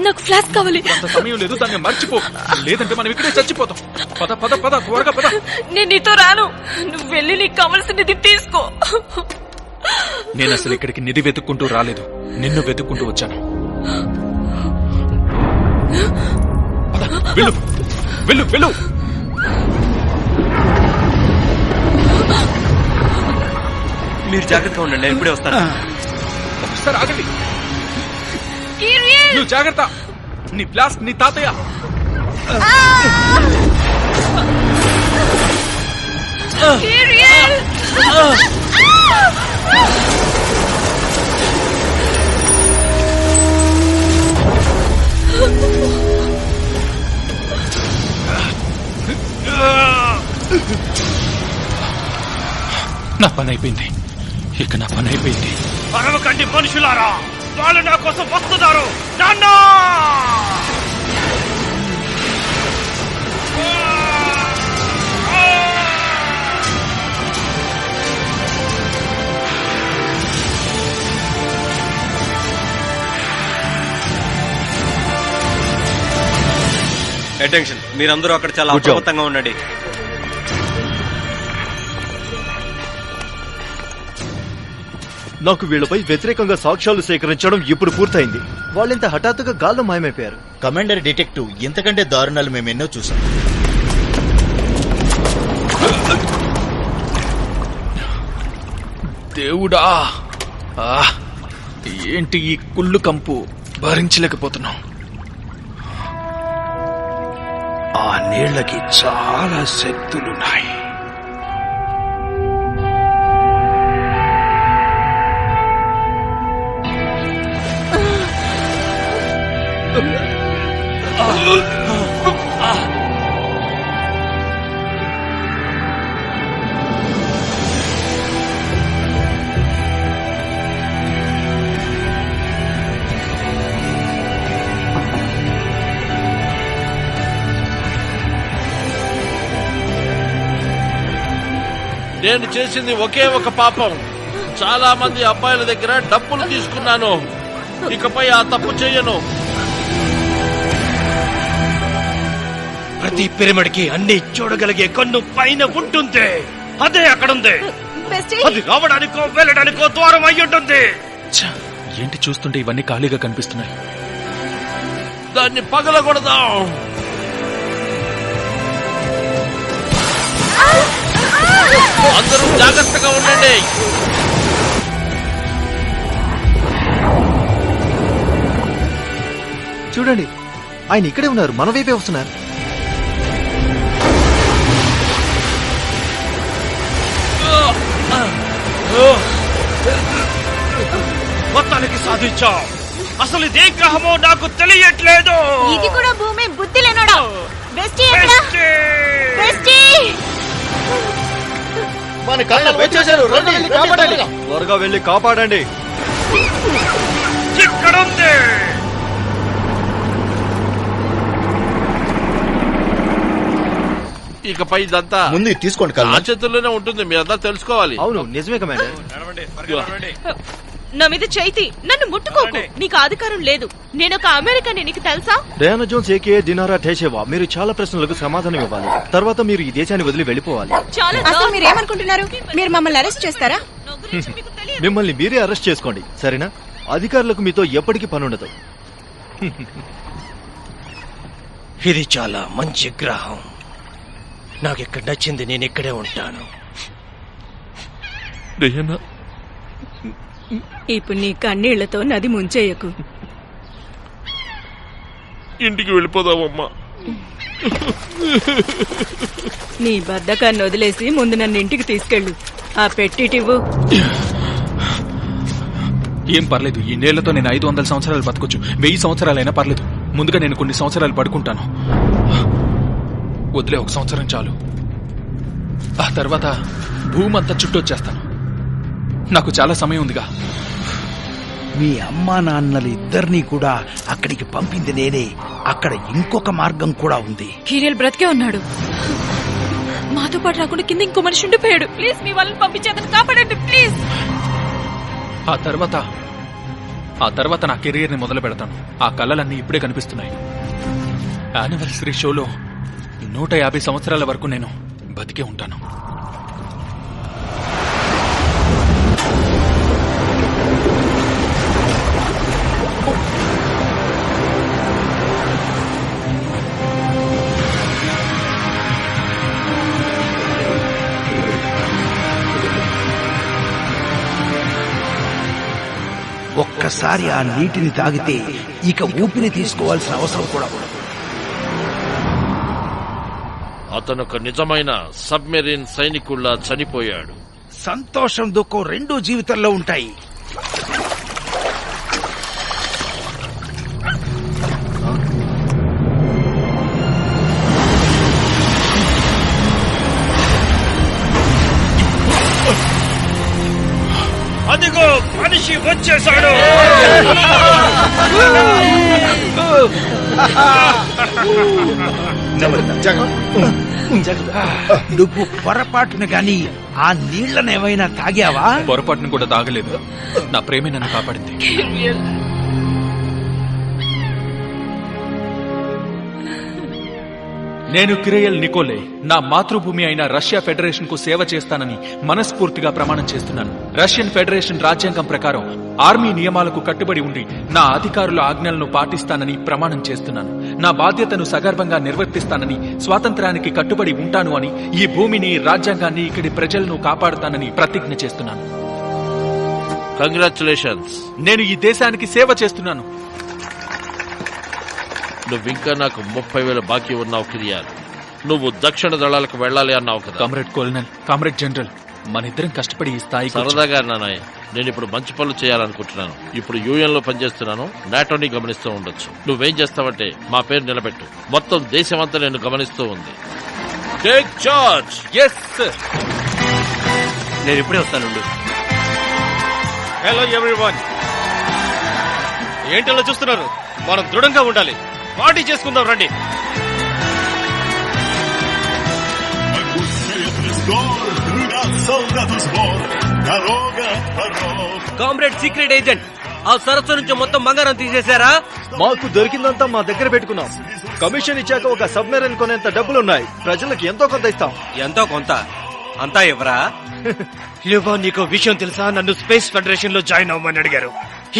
నాకు ఫ్లాస్క్ కావాలి. అంత సమయం లేదు, దాన్ని మర్చిపో, లేదంటే మనం ఇక్కడే చచ్చిపోతాం. పద పద పద, త్వరగా పద. నేను నీతో రాను. నువ్వు వెళ్ళి నీకు కావలసినది తీసుకో. నేను అసలు ఇక్కడికి నిధి వెతుక్కుంటూ రాలేదు, నిన్ను వెతుక్కుంటూ వచ్చాను. పద, వెళ్ళు వెళ్ళు వెళ్ళు. మీరు జాగ్రత్తగా ఉండండి, నేను ఇప్పుడే వస్తాను. ఒకసారి ఆగండి. నువ్వు జాగ్రత్త. నీ ఫ్లాస్క్ నీ తాతయ్య. నా పని అయిపోయింది, ఇక నా పని అయిపోయింది. అరవకండి మనుషులారా, వాళ్ళు నా కోసం వస్తున్నారు. నాన్నా! అటెన్షన్, మీరందరూ అక్కడ చాలా అప్రమత్తంగా ఉండండి. నాకు వీళ్ళపై వ్యతిరేకంగా సాక్ష్యాలు సేకరించడం ఇప్పుడు పూర్తయింది. వాళ్ళింత హఠాత్తుగా గాల్లో మాయమైపోయారు. కమాండర్ డిటెక్టివ్, ఇంతకంటే దారుణాలు మేమెన్నో చూసాం. దేవుడా, ఏంటి ఈ కుళ్ళు కంపు, భరించలేకపోతున్నాం. ఆ నీళ్లకి చాలా శక్తులున్నాయి. నేను చేసింది ఒకే ఒక పాపం. చాలా మంది అబ్బాయిల దగ్గర డబ్బులు తీసుకున్నాను. ఇకపై ఆ తప్పు చెయ్యను. ప్రతి పిరమిడ్కి అన్ని చూడగలిగే కన్ను పైన ఉంటుంది. అదే అక్కడుంది. అది రావడానికో వెళ్ళడానికో ద్వారం అయి ఉంటుంది. ఏంటి చూస్తుంటే ఇవన్నీ ఖాళీగా కనిపిస్తున్నాయి. దాన్ని పగలగొడదాం. అందరూ జాగ్రత్తగా ఉండండి. చూడండి, ఆయన ఇక్కడే ఉన్నారు, మన వైపే వస్తున్నారు. మొత్తానికి సాధించాం. అసలు ఇదే గ్రహమో నాకు తెలియట్లేదు. ఇది కూడా భూమి, బుద్ధి లేనోడా. మన కళ్ళ వచ్చేసారు, రండి, కాపాడండి. త్వరగా వెళ్ళి కాపాడండి. ఇక్కడుంది. ఇకపై ఇదంతా ముందు తీసుకోండి, ఆ చేతుల్లోనే ఉంటుంది. మీరంతా తెలుసుకోవాలి. అవును, నిజమే కమాండర్. నా మీద చైతి, నన్ను ముట్టుకోకు. నీకు అధికారం లేదు. నేను ఒక అమెరికన్, నీకు తెలుసా? డయానా జోన్స్ ఏకే దినారా టేషేవా, మీరు చాలా ప్రశ్నలకు సమాధానం ఇవ్వాలి. తర్వాత మీరు ఈ దేశాన్ని వదిలి వెళ్ళిపోవాలి. అసలు మీరు ఏమనుకుంటున్నారు? మీరు మమ్మల్ని అరెస్ట్ చేస్తారా? మిమ్మల్ని మీరే అరెస్ట్ చేసుకోండి, సరేనా? అధికారులకు మీతో ఎప్పటికీ పనుండదు. ఇది చాలా మంచి గ్రహం. నాకెక్కడ నచ్చింది, నేను ఇక్కడే ఉంటాను. ఇప్పుడు నీ కన్నీళ్లతో నది ముంచేయకు. ఇంటికి వెళ్ళిపోదామమ్మా. నీ బద్ధకాన్ని వదిలేసి ముందు నన్ను ఇంటికి తీసుకెళ్ళు. ఆ పెట్టిటివ్వు. ఏం పర్లేదు, ఈ నేళ్లతో నేను 500 సంవత్సరాలు బతకొచ్చు. 1000 సంవత్సరాలైనా పర్లేదు. ముందుగా నేను కొన్ని సంవత్సరాలు పడుకుంటాను. వదిలే, 1 సంవత్సరం చాలు. ఆ తర్వాత భూమి అంతా చుట్టూ వచ్చేస్తాను. నాకు చాలా సమయం ఉందిగా. మీ అమ్మా నాన్నలు ఇద్దరినీ కూడా అక్కడికి పంపింది నేనే. అక్కడ ఇంకొక మార్గం కూడా ఉంది. కీరియల్ బ్రతికే ఉన్నాడు. మాతో పాటు రాకుండా కింద ఇంకో మనిషి ఉండిపోయాడు. ప్లీజ్ మీ వాళ్ళని పంపించి అతను కాపాడండి ప్లీజ్. ఆ తర్వాత నా కెరీర్ ని మొదలు పెడతాను. ఆ కళలన్నీ ఇప్పుడే కనిపిస్తున్నాయి. యానివర్సరీ షోలో 150 సంవత్సరాల వరకు నేను బతికే ఉంటాను. ఒక్కసారి ఆ నీటిని తాగితే ఇక ఊపిరి తీసుకోవాల్సిన అవసరం కూడా ఉండదు. అతను ఒక నిజమైన సబ్మెరీన్ సైనికుల్లా చనిపోయాడు. సంతోషం దుఃఖం రెండూ జీవితంలో ఉంటాయి. అదిగో మనిషి వచ్చేశాడు. నువ్వు పొరపాటును గాని ఆ నీళ్లనేమైనా తాగావా? పొరపాటును కూడా తాగలేదు. నా ప్రేమే నన్ను కాపాడింది. నేను కిరియల్ నికోలే నా మాతృభూమి అయిన రష్యా ఫెడరేషన్ కు సేవ చేస్తానని మనస్ఫూర్తిగా ప్రమాణం చేస్తున్నాను. రష్యన్ ఫెడరేషన్ రాజ్యాంగం ప్రకారం ఆర్మీ నియమాలకు కట్టుబడి ఉండి నా అధికారుల ఆజ్ఞలను పాటిస్తానని ప్రమాణం చేస్తున్నాను. నా బాధ్యతను సగర్వంగా నిర్వర్తిస్తానని, స్వాతంత్ర్యానికి కట్టుబడి ఉంటాను అని, ఈ భూమిని, రాజ్యాంగాన్ని, ఇక్కడి ప్రజలను కాపాడుతానని ప్రతిజ్ఞ చేస్తున్నాను. కంగ్రాచులేషన్స్. నేను ఈ దేశానికి సేవ చేస్తున్నాను. నువ్వింకా నాకు 30,000 బాకీ ఉన్నావు కిరియల్. నువ్వు దక్షిణ దళాలకు వెళ్ళాలి అన్నావు కదా. కామ్రేడ్ కోల్నల్, కామ్రేడ్ జనరల్, మనిద్దరం కష్టపడి ఈ స్థాయి సరదాగా నానాయ్. నేను ఇప్పుడు మంచి పనులు చేయాలనుకుంటున్నాను. ఇప్పుడు యూఎన్ లో పనిచేస్తున్నాను. నాటోని గమనిస్తూ ఉండొచ్చు. నువ్వేం చేస్తావంటే మా పేరు నిలబెట్టు. మొత్తం దేశమంతా నేను గమనిస్తూ ఉంది. Take charge. Yes sir. నేను ఇప్పుడే వస్తాను. Hello everyone. ఏంటలా చూస్తున్నారు? మనం దృఢంగా ఉండాలి. పార్టీ చేసుకుందాం రండి. కామ్రేడ్ సీక్రెట్ ఏజెంట్, ఆ సరస్సు నుంచి మొత్తం బంగారం తీసేశారా? మాకు దొరికిందంతా మా దగ్గర పెట్టుకున్నాం. కమిషన్ ఇచ్చాక ఒక సబ్మెరైన్ కొనేంత డబ్బులున్నాయి. ప్రజలకు ఎంతో కొంత ఇస్తాం. ఎంతో కొంత అంతా ఎవరా? లేవా, నీకు విషయం తెలుసా? నన్ను స్పేస్ ఫెడరేషన్ లో జాయిన్ అవ్వమని అడిగారు.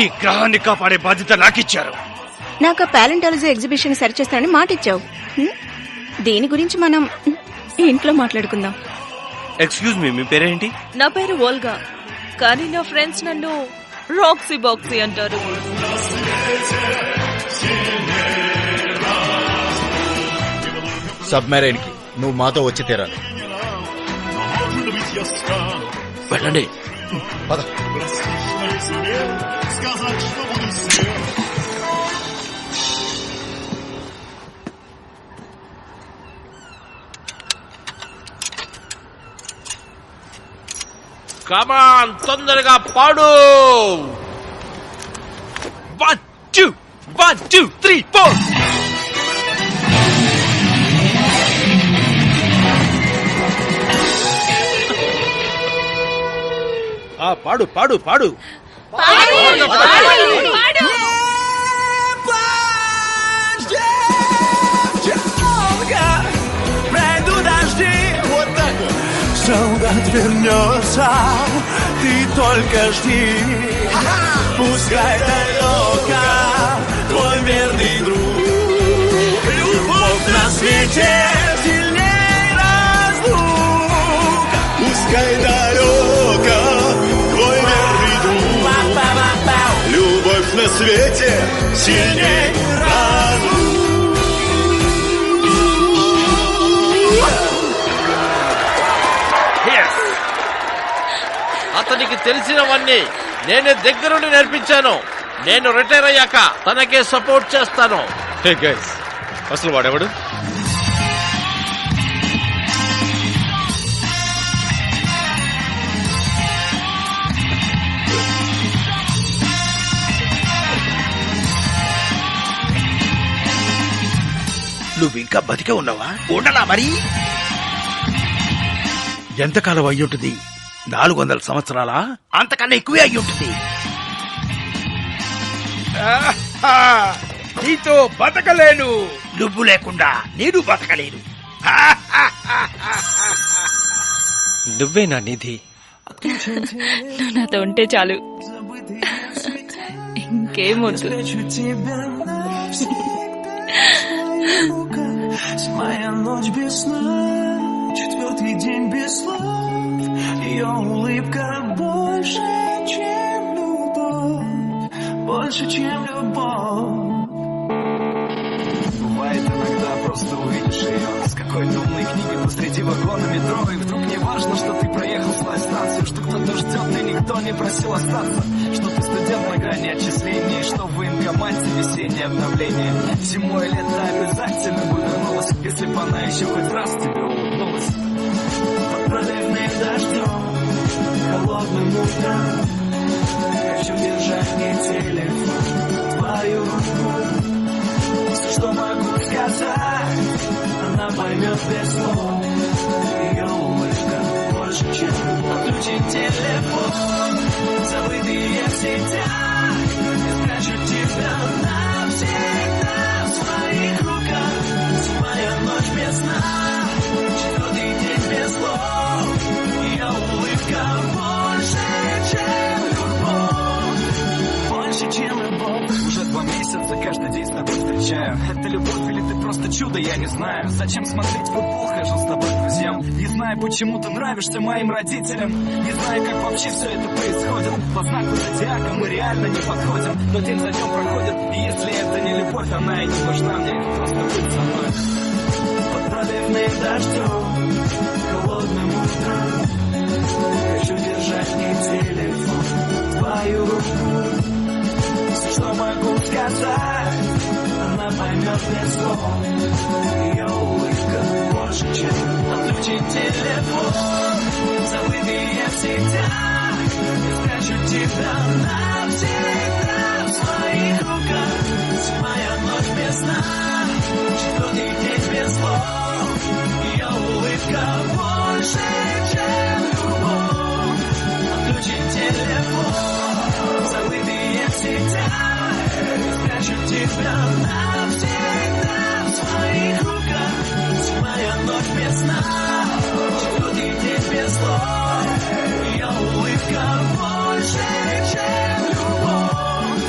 ఈ గ్రహాన్ని కాపాడే బాధ్యత నాకిచ్చారు. నాకు ప్యాలెంటాలజీ ఎగ్జిబిషన్ సరి చేస్తానని మాట ఇచ్చావు. దీని గురించి మనం ఇంట్లో మాట్లాడుకుందాం. ఎక్స్క్యూజ్ మీ పేరేంటి? నా పేరు ఓల్గా, కానీ నా ఫ్రెండ్స్ నన్ను రాక్సీ బాక్సీ అంటారు. సబ్మెరైన్ కి నువ్వు మాతో వచ్చి తీరాలి. వెళ్ళండి. పద. కమాన్, తొందరగా పాడు. 1 2 1 2 3 4. పాడు పాడు పాడు. Солдат вернется, ты только жди. Пускай далеко твой верный друг. Любовь на свете сильней разлука. Пускай далеко твой верный друг. Любовь на свете сильней разлука. అతనికి తెలిసినవన్నీ నేనే దగ్గరుండి నేర్పించాను. నేను రిటైర్ అయ్యాక తనకే సపోర్ట్ చేస్తాను. హే గైస్, అసలు వాడెవడు? నువ్వు ఇంకా బతికే ఉన్నావా? ఉండలా మరి? ఎంతకాలం అయ్యుంటుంది? 400 సంవత్సరాలా? అంతకన్నా ఎక్కువే అయ్యుంటుంది. నీతో బతకలేను. నువ్వు లేకుండా నేను బతకలేను. నువ్వే నా నిధి. నువ్వు నాతో ఉంటే చాలు, ఇంకేమొద్దు. Моя ночь без сна, 4-й день без слов. Ее улыбка больше, чем любовь, больше, чем любовь. Бывает иногда просто увидишь ее с какой-то умной книгой посреди вагона метро, и вдруг не важно, что ты проехал свою станцию, что кто-то ждет и никто не просил остаться, что ты студент на грани отчислений, что в военкомате весеннее обновление. Зимой и лето обязательно бы вернулась, если бы она еще хоть раз тебе улыбнулась. Под проливным дождем, холодным утром, хочу держать не телефон, твою руку. Все, что могу сказать, она поймет без слов. Ее улыбка больше, чем отключить телефон. Забытые в сетях, не спрячу тебя навсегда в своих руках. Зимняя ночь без сна, 4-й день без слов. Ее улыбка больше, чем любовь, больше, чем любовь. Уже 2 месяца каждый день с тобой встречаю. Это любовь или ты просто чудо, я не знаю. Зачем смотреть футбол, хожу с тобой к друзьям. Не знаю, почему ты нравишься моим родителям. Не знаю, как вообще все это происходит. По знаку зодиака мы реально не подходим, но день за днем проходит. И если это не любовь, она и не нужна мне. Просто будь со мной. Под проливным дождем, холодным утром, хочу держать не телефон, твою руку. Все, что могу сказать, она поймет без слов. Ее улыбка больше, чем отключить телефон. Забытые в сетях, не спрячу тебя навсегда в своих руках. Зимняя ночь без сна, 4-й день без слов. Ее улыбка больше, чем любовь. Отключить телефон. Забытые в сетях, не спрячу тебя навсегда в своих руках. Зимняя ночь без сна, 4-й день без слов. Ее улыбка больше, чем любовь.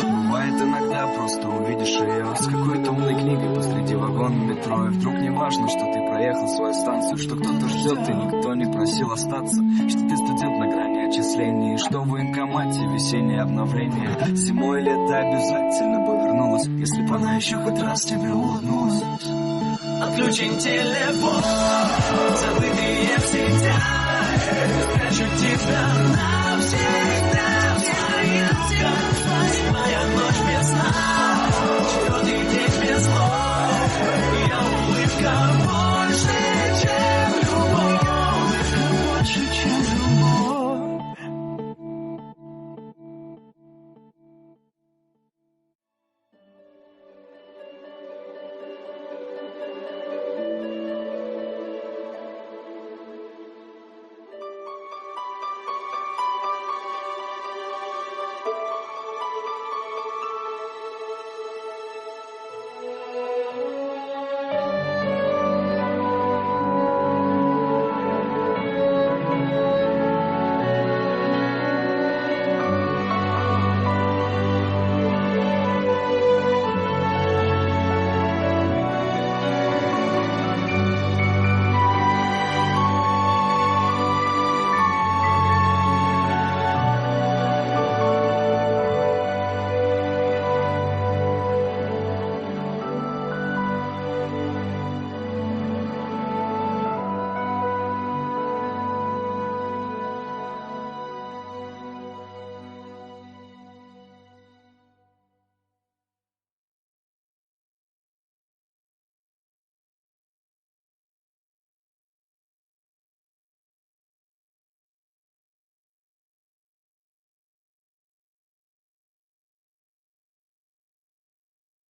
Бывает иногда просто увидишь ее с какой-то умной книгой посреди вагона метро, и вдруг не важно, что ты проехал свою станцию, что кто-то ждет и никто не просил остаться, что ты студент на грани отчислений, что в военкомате весеннее обновление. Зимой и лето обязательно бы вернулась, если бы она еще хоть раз тебе улыбнулась. Отключить телефон, забытые в сетях, спрячу тебя на